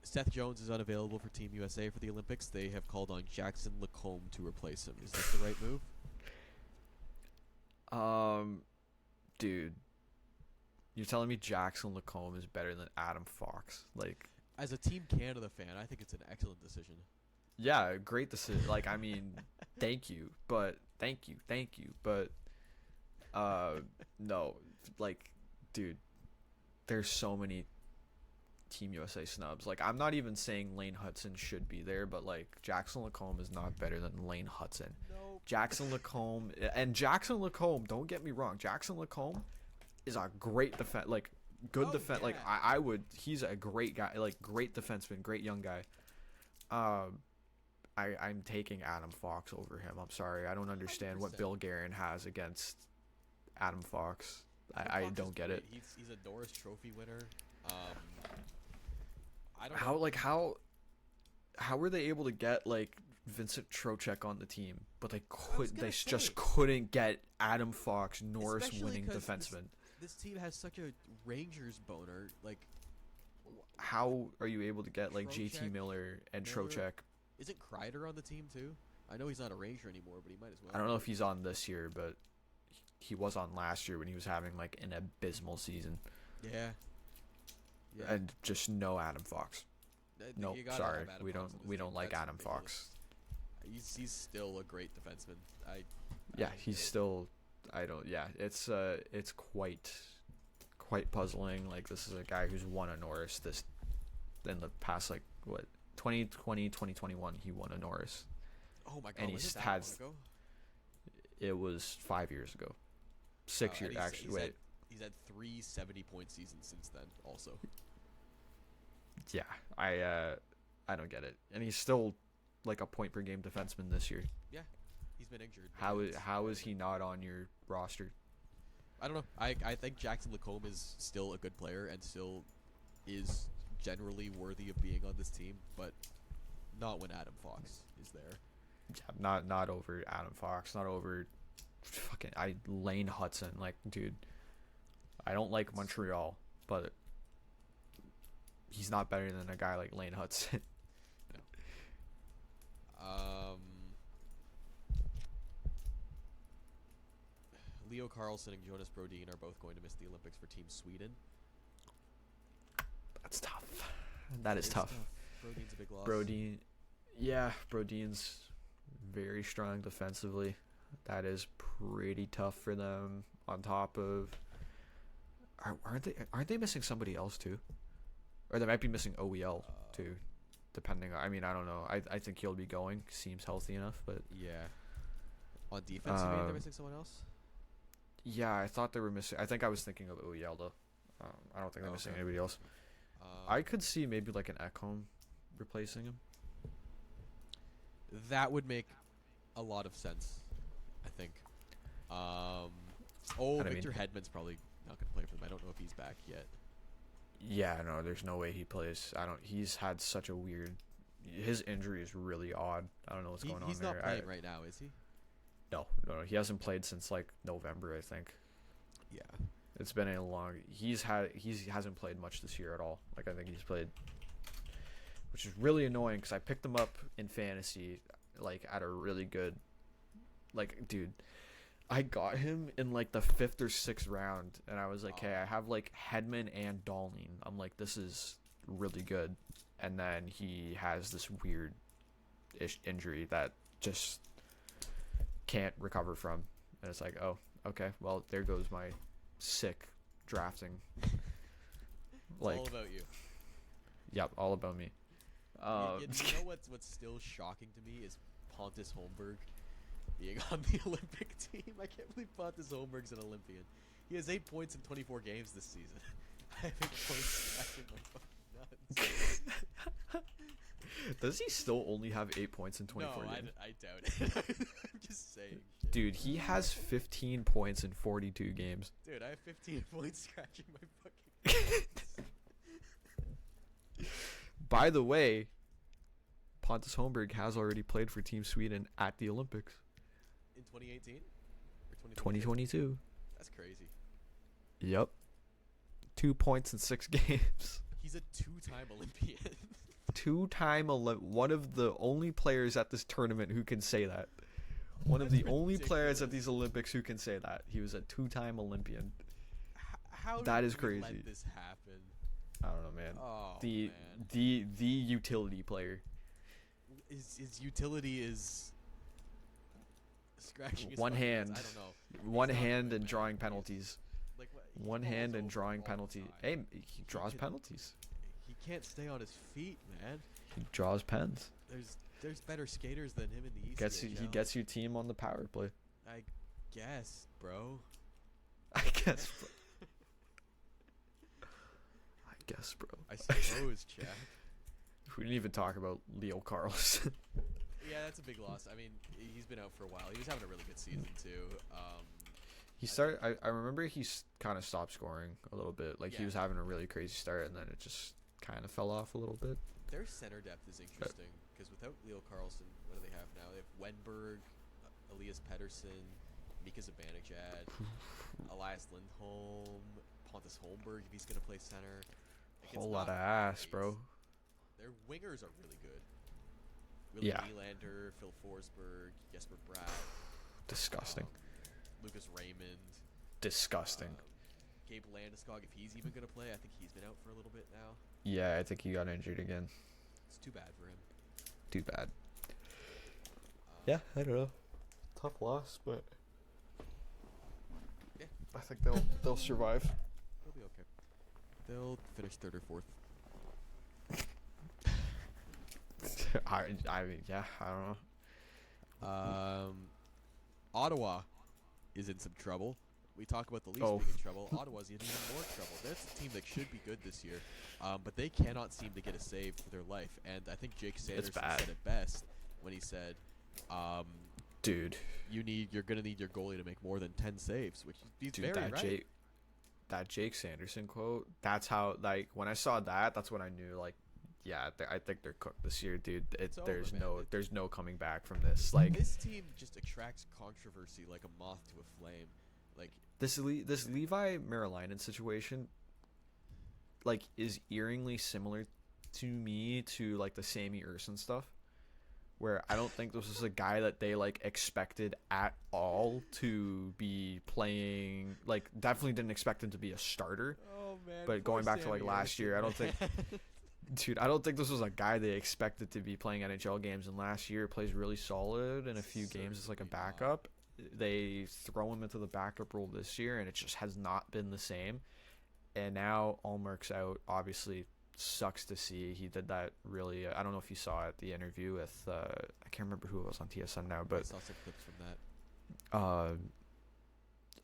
Seth Jones is unavailable for Team USA for the Olympics. They have called on Jackson Lacombe to replace him. Is this the right move? Dude, you're telling me Jackson Lacombe is better than Adam Fox? Like, as a Team Canada fan, I think it's an excellent decision. Yeah, great decision. Like, I mean, thank you, but no, like, dude, there's so many Team USA snubs. Like, I'm not even saying Lane Hutson should be there, but like, Jackson Lacombe is not better than Lane Hutson. Nope. Jackson Lacombe, don't get me wrong, Jackson Lacombe is a great defense, like good defense. Yeah. Like he's a great guy, like great defenseman, great young guy. I'm taking Adam Fox over him. I'm sorry. I don't understand what 100%. Bill Guerin has against Adam Fox. I Fox is don't get great. it. He's a Norris Trophy winner. I don't How know. like how were they able to get like Vincent Trocheck on the team, but they say. just couldn't get Adam Fox, Norris Especially winning 'cause defenseman? This team has such a Rangers boner. Like, How are you able to get like JT Trocheck, Miller and Miller. Trocheck? isn't Kreider on the team too? I know he's not a Ranger anymore, but he might as well. I don't know if he's on this year, but he was on last year when he was having like an abysmal season. Yeah. Yeah. And just no Adam Fox. No, You gotta sorry, have Adam we Fox don't on this we team. don't like That's Adam ridiculous. Fox. He's still a great defenseman. Yeah, don't he's get it. still. I don't. Yeah, it's quite puzzling. Like this is a guy who's won a Norris this in the past 2020 2021 he won a Norris. Oh my god, And was he's it that had long ago? It was 5 years ago, 6 And years actually. Wait, he's had 3 70-point seasons since then. Also, yeah, I don't get it. And he's still like a point per game defenseman this year. he's been injured. but How it's- is he not on your roster? I don't know. I think Jackson Lacombe is still a good player and still is generally worthy of being on this team, but not when Adam Fox is there. Yeah, not over Adam Fox, not over fucking Lane Hudson. Like, dude, I don't like Montreal, but he's not better than a guy like Lane Hudson. Leo Carlson and Jonas Brodin are both going to miss the Olympics for Team Sweden. That's tough. That is It's tough. Brodin's a big loss. Brodin, yeah, Brodin's very strong defensively. That is pretty tough for them. On top of, aren't they missing somebody else too? Or they might be missing OEL too, depending. I mean, I don't know. I think he'll be going. Seems healthy enough, but Yeah. On defense, you mean they're Um, missing someone else? yeah, I thought they were missing. I think I was thinking of OEL though. I don't think they're missing Okay. anybody else. I could see maybe like an Ekholm replacing him. That would make a lot of sense, I think. And I Victor mean- Hedman's probably not going to play for them. I don't know if he's back yet. Yeah, no, there's no way he plays. I don't. He's had such a weird. His injury is really odd. I don't know what's going on He's there. not playing right now, is he? No, he hasn't played since like November, I think. Yeah. It's been a long. He hasn't played much this year at all. Like I think he's played, which is really annoying because I picked him up in fantasy, like at a really good, like dude, I got him in like the 5th or 6th round, and I was like, hey, I have like Hedman and Dahlin. I'm like, this is really good, and then he has this weird injury that just can't recover from, and it's like, oh, okay, well there goes my sick drafting. It's all about you. Yep, all about me. You know what's still shocking to me is Pontus Holmberg being on the Olympic team. I can't believe Pontus Holmberg's an Olympian. He has 8 points in 24 games this season. I have 8 points back in my fucking nuts. Does he still only have 8 points in 24 No, games? I doubt it. I'm just saying. Shit. Dude, he has 15 points in 42 games. Dude, I have 15 points scratching my fucking nuts. By the way, Pontus Holmberg has already played for Team Sweden at the Olympics. In 2018? Or 2022. That's crazy. Yep. 2 points in 6 games. He's a 2-time Olympian. Two-time one of the only players at this tournament who can say that. One of That's the only players at ridiculous. these Olympics who can say that. He was a 2-time Olympian. How That did is we crazy. let this happen? I don't know, man. Oh, the man. the utility player. His utility is scratching his One fucking hand. nuts. I don't know. One not hand good, and man. drawing He's- penalties. Like what, he One falls hand and over drawing all the penalty. time. Hey, he draws can- penalties. He can't stay on his feet, man. He draws pens. There's better skaters than him in the East. He gets your team on the power play. I guess, bro. I guess. Bro. I guess, bro. I suppose, Chad. We didn't even talk about Leo Carlson. Yeah, that's a big loss. I mean, he's been out for a while. He was having a really good season too. He started. I remember he kind of stopped scoring a little bit. Like he Yeah. was having a really crazy start, and then it just kind of fell off a little bit. Their center depth is interesting because without Leo Carlson, what do they have now? They have Wenberg, Elias Pettersson, Mika Zibanejad, Elias Lindholm, Pontus Holmberg if he's gonna play center. Like, it's Whole lot not of ass, great. bro. Their wingers are really good. Willie Yeah. Nylander, Phil Forsberg, Jesper Bratt, Disgusting. Lucas Raymond, Disgusting. Gabe Landeskog if he's even gonna play. I think he's been out for a little bit now. Yeah, I think he got injured again. It's too bad for him. Too bad. Um, Yeah, I don't know. Tough loss, but Yeah. I think they'll survive. They'll be okay. They'll finish third or fourth. I mean, yeah, I don't know. Ottawa is in some trouble. We talk about the Leafs Oh. being in trouble. Ottawa's in even more trouble. That's a team that should be good this year, but they cannot seem to get a save for their life. And I think Jake Sanderson bad. said it best when he said, Dude, "You're gonna need your goalie to make more than 10 saves," which he's dude, very right. that Jake Sanderson quote. That's how, like, when I saw that, that's when I knew, like, yeah, I think they're cooked this year, dude. It's over, There's man. there's no coming back from this. Like This team just attracts controversy like a moth to a flame. Like, this Levi Marilainen situation, like, is eeringly similar to me to like the Sammy Urson stuff, where I don't think this was a guy that they like expected at all to be playing. Like, definitely didn't expect him to be a starter. oh man. But going back to like last year, I don't think, dude, I don't think this was a guy they expected to be playing NHL games. And last year, plays really solid in a few games as like a Certainly not. backup. They throw him into the backup role this year, and it just has not been the same. And now Allmark's out. Obviously, sucks to see. He did that really. I don't know if you saw it, the interview with I can't remember who it was on TSN now, I but saw some clips from that.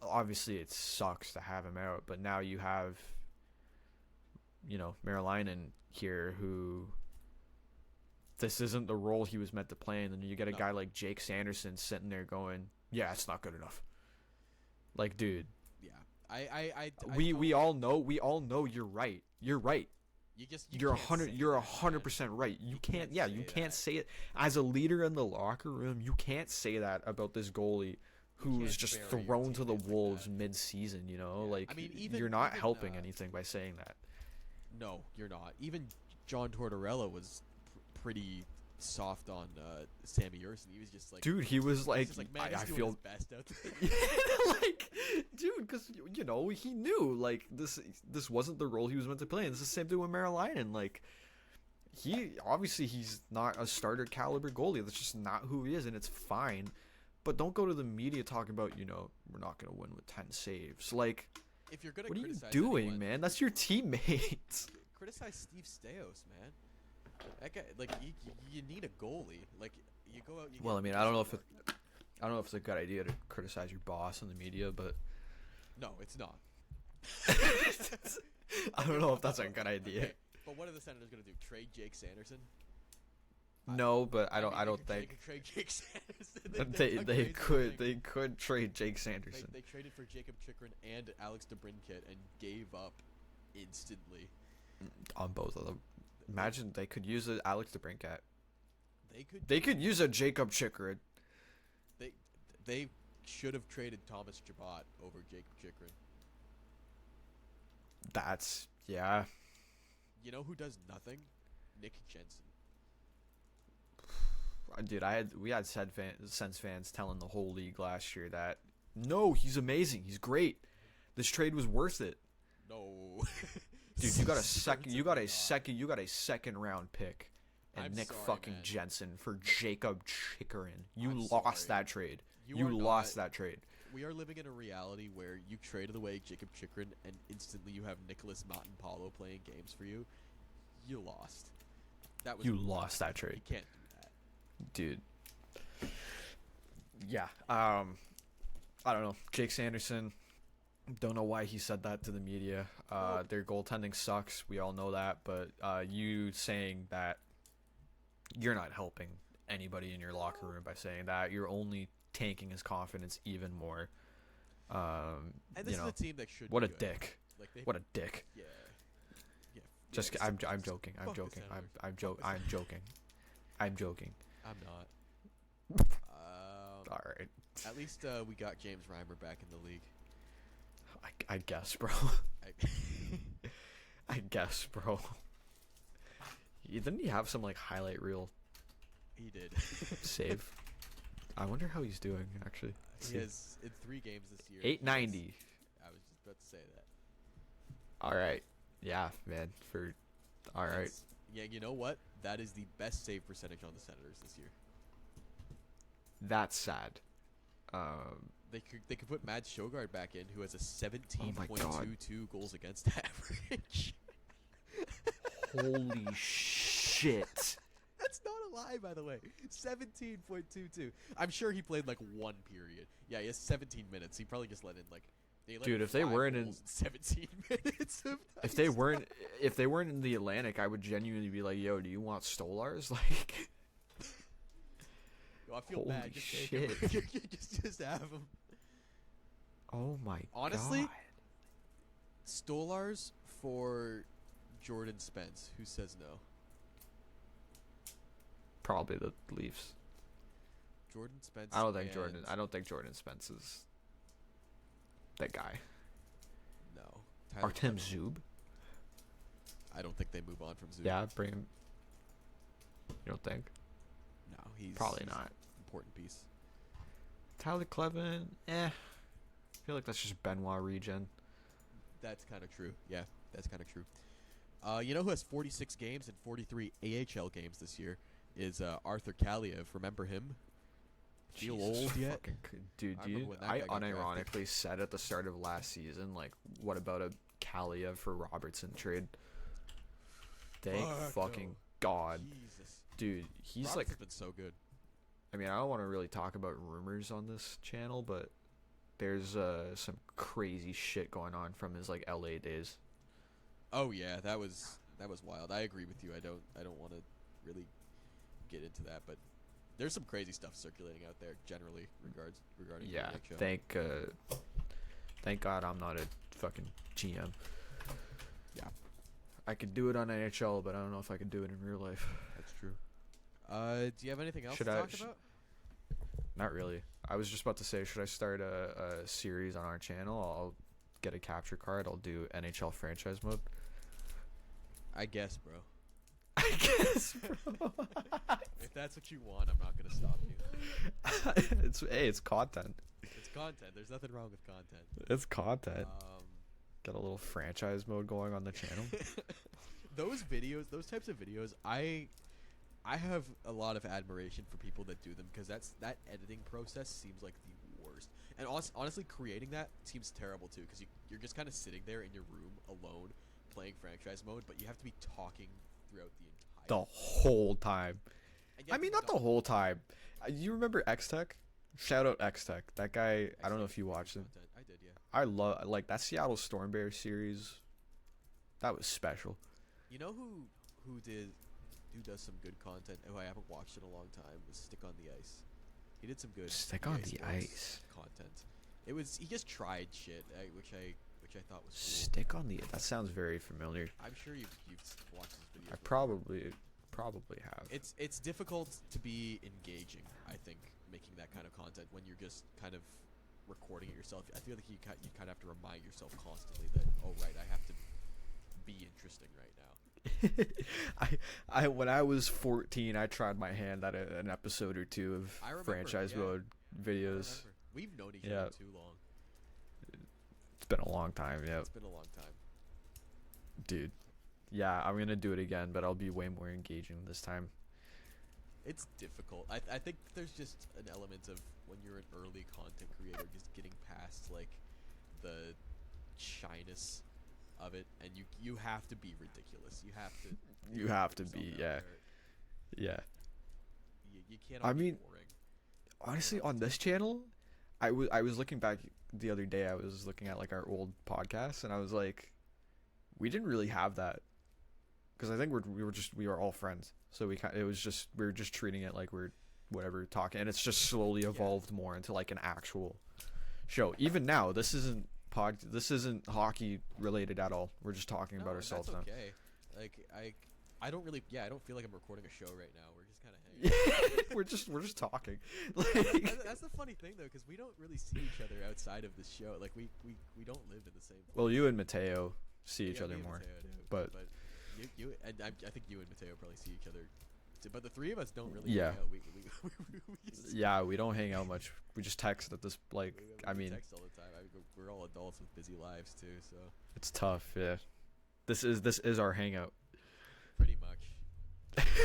obviously it sucks to have him out. But now you have, Marilainen here, who this isn't the role he was meant to play, and then you get a No. guy like Jake Sanderson sitting there going, "Yeah, it's not good enough." Like, dude, Yeah. I we all know you're right. You're right. You You're can't say you're that, 100% man. right. You can't. can't Yeah, say you can't that. say it as a leader in the locker room. You can't say that about this goalie who's can't just bury your thrown to the teammates like wolves that. mid-season. Yeah. Like, I mean, you're not even, helping anything by saying that. No, you're not. Even John Tortorella was pretty soft on Sammy Urson. He was just like, Dude, he was like, he's just like, man, I he's doing feel his best out there. like, dude, because he knew like this wasn't the role he was meant to play. And it's the same thing with Marilainen. Like, he's not a starter caliber goalie. That's just not who he is, and it's fine. But don't go to the media talking about, we're not gonna win with 10 saves. Like, If you're gonna what are you criticize doing, anyone, man? That's your teammates. criticize Steve Stais, man. That guy, like, you need a goalie. Like, you go out. Well, I mean, I don't know if it's a good idea to criticize your boss in the media, but No, it's not. I don't know if that's a good idea. Okay, but what are the Senators gonna do? Trade Jake Sanderson? No, but I mean, don't they think could trade Jake Sanderson. they That's a crazy thing. could trade Jake Sanderson. They traded for Jacob Chikrin and Alex DeBrincat and gave up instantly. On both of them. Imagine they could use Alex DeBrincat. They Could use a Jacob Chikrin. They should have traded Thomas Chabot over Jacob Chikrin. That's, yeah. You know who does nothing? Nick Jensen. Dude, we had Sens fans telling the whole league last year that no, he's amazing, he's great. This trade was worth it. No. Dude, you got a Certainly not. second round pick and I'm Nick sorry, fucking man. Jensen for Jacob Chikrin. You I'm lost sorry. that trade. You You are lost not- that trade. We are living in a reality where you traded away Jacob Chikrin and instantly you have Nicholas Matanpalo playing games for you. You lost. That was You lost that trade. You can't do that. Dude. Yeah. I don't know. Jake Sanderson. Don't know why he said that to the media. Nope. Their goaltending sucks. We all know that. But you saying that you're not helping anybody in your locker room by saying that. You're only tanking his confidence even more. And this is a team that should. What be a good. dick! Like What a dick! Yeah. Just I'm joking. I'm joking. I'm joking. I'm joking. I'm not. All right. At least we got James Reimer back in the league. I guess, bro. I, I guess, bro. Didn't he have some like highlight reel he did. save? I wonder how he's doing actually. He has in 3 games this year. 890. I was just about to say that. All right. Yeah, man. All right. Yeah, you know what? That is the best save percentage on the Senators this year. That's sad. They could put Mads Sjogard back in, who has a Oh my God. 17.22 goals against average. Holy shit. That's not a lie, by the way. 17.22. I'm sure he played like 1 period. Yeah, he has 17 minutes. He probably just let in like. Dude, if they weren't in 17 minutes of if they weren't in the Atlantic, I would genuinely be like, "Yo, do you want Stolars?" Like, Yo, I feel holy bad. Just take shit. him. just have him. Oh my Honestly, God. Stolars for Jordan Spence. Who says no? Probably the Leafs. Jordan Spence. I don't think and- Jordan Spence is that guy. No. Tyler Artem Klein. Zub. I don't think they move on from Zub. Yeah, bring him. You don't think? No, he's Probably he's not. an important piece. Tyler Clevin, I feel like that's just Benoit regen. That's kind of true. Yeah, that's kind of true. You know who has 46 games and 43 AHL games this year is Arthur Kaliev. Remember him? Feel old yet? Dude, I unironically said at the start of last season, like, what about a Kaliev for Robertson trade? Thank fucking God. Jesus. Dude, he's Robertson's like, been so good. I mean, I don't want to really talk about rumors on this channel, but there's some crazy shit going on from his like LA days. Oh yeah, that was wild. I agree with you. I don't want to really get into that, but there's some crazy stuff circulating out there generally regarding Yeah, the NHL. thank God I'm not a fucking GM. Yeah, I could do it on NHL, but I don't know if I could do it in real life. that's true. Do you have anything else to talk about? Not really. I was just about to say, should I start a series on our channel? I'll get a capture card. I'll do NHL franchise mode. I guess, bro. I guess, bro. If that's what you want, I'm not gonna stop you. It's content. It's content. There's nothing wrong with content. It's content. Get a little franchise mode going on the channel. Those types of videos, I have a lot of admiration for people that do them because that editing process seems like the worst. And honestly, creating that seems terrible too because you're just kind of sitting there in your room alone playing franchise mode, but you have to be talking throughout the entire whole time. I mean, not the whole time. You remember X-Tech? Shout out X-Tech. That guy, I don't know if you watched him. I did, yeah. I love, like, that Seattle Storm Bear series. That was special. You know who does some good content? Oh, I haven't watched in a long time. Was Stick on the Ice. He did some good Stick on the Ice content. He just tried shit, which I thought was cool. Stick on the. That sounds very familiar. I'm sure you've watched his videos. I probably have. It's difficult to be engaging, I think, making that kind of content when you're just kind of recording it yourself. I feel like you kind of have to remind yourself constantly that, oh right, I have to be interesting right now. I when I was 14, I tried my hand at an episode or two of franchise mode videos. We've known each other too long. It's been a long time, yeah. It's been a long time. Dude. Yeah, I'm going to do it again, but I'll be way more engaging this time. It's difficult. I think there's just an element of when you're an early content creator just getting past like the shyness of it, and you have to be ridiculous. You have to be, yeah. Yeah. You can't be boring. Honestly, on this channel, I was looking back the other day. I was looking at like our old podcasts, and I was like, we didn't really have that, because I think we were all friends. So we were just treating it like we're whatever talking, and it's just slowly evolved more into like an actual show. Even now, this isn't hockey related at all. We're just talking about ourselves that's now. okay. Like I don't really I don't feel like I'm recording a show right now. We're just kind of hanging out. we're just talking. That's the funny thing though, because we don't really see each other outside of this show. Like we don't live in the same place. Well, you and Mateo see each other me and more, Mateo do, but you and I think you and Mateo probably see each other too, but the three of us don't really Yeah. hang out. We yeah, we don't hang out much. We just text at this, like, we I mean, text all the time. We're all adults with busy lives too, so it's tough. Yeah, this is our hangout. pretty much.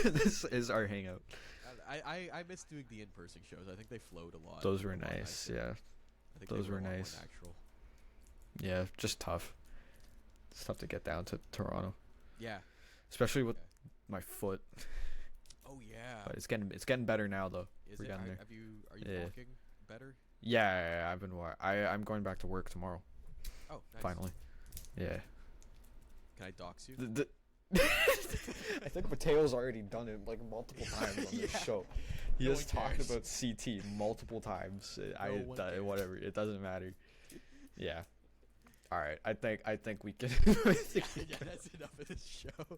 This is our hangout. I miss doing the in-person shows. I think they flowed a lot. Those were a lot nice. nicer. Yeah, I think those they were a lot more nice. natural. yeah, just tough. It's tough to get down to Toronto, Yeah. especially with Okay. my foot. Oh yeah. But it's getting better now though. Is we're it? getting there. Are you Yeah. walking better? Yeah, I've been. I'm going back to work tomorrow. Oh, nice. Finally. Yeah. Can I dox you? I think Mateo's already done it like multiple times on this Yeah. show. He No has one talked cares. about CT multiple times. one cares. Whatever. It doesn't matter. Yeah. All right. I think we can. Yeah, that's enough of this show.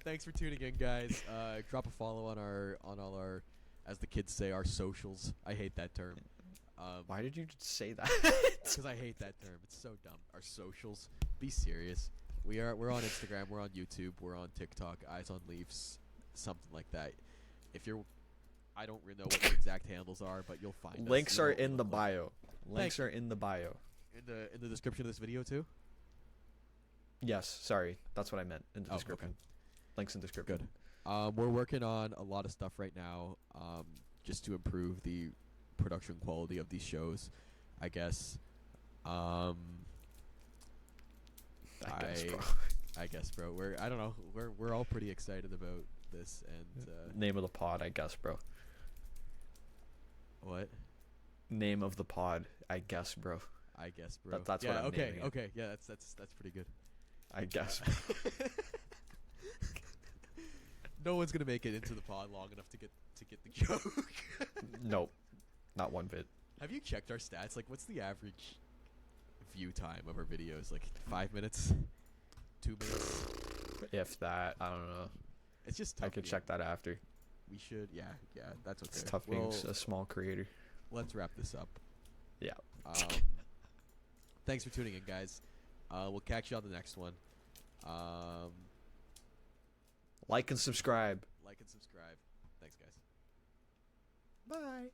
Thanks for tuning in, guys. Drop a follow on all our, as the kids say, our socials. I hate that term. Why did you just say that? Because I hate that term. It's so dumb. Our socials. Be serious. We're on Instagram. We're on YouTube. We're on TikTok. Eyes on Leafs. Something like that. I don't really know what the exact handles are, but you'll find us. Links You know are what we in the look like. bio. Links are in the bio. In the description of this video too. Yes. Sorry. That's what I meant in the Oh, description. okay. Links in description. Good. We're working on a lot of stuff right now, just to improve the production quality of these shows, I guess. I guess, bro. I guess, bro. I don't know. We're all pretty excited about this, and Name of the pod, I guess, bro. what? Name of the pod, I guess, bro. I guess, bro. That's yeah, what I'm okay, naming it. okay. Yeah, that's pretty good. I guess. No one's gonna make it into the pod long enough to get the joke. Nope. Not one bit. Have you checked our stats? Like, what's the average view time of our videos? Like 5 minutes, 2 minutes. If that, I don't know. It's just tough. I could being- check that after. We should. Yeah. That's okay. It's tough being Well, a small creator. let's wrap this up. Yeah. Thanks for tuning in, guys. We'll catch you on the next one. Like and subscribe. Like and subscribe. Thanks, guys. Bye.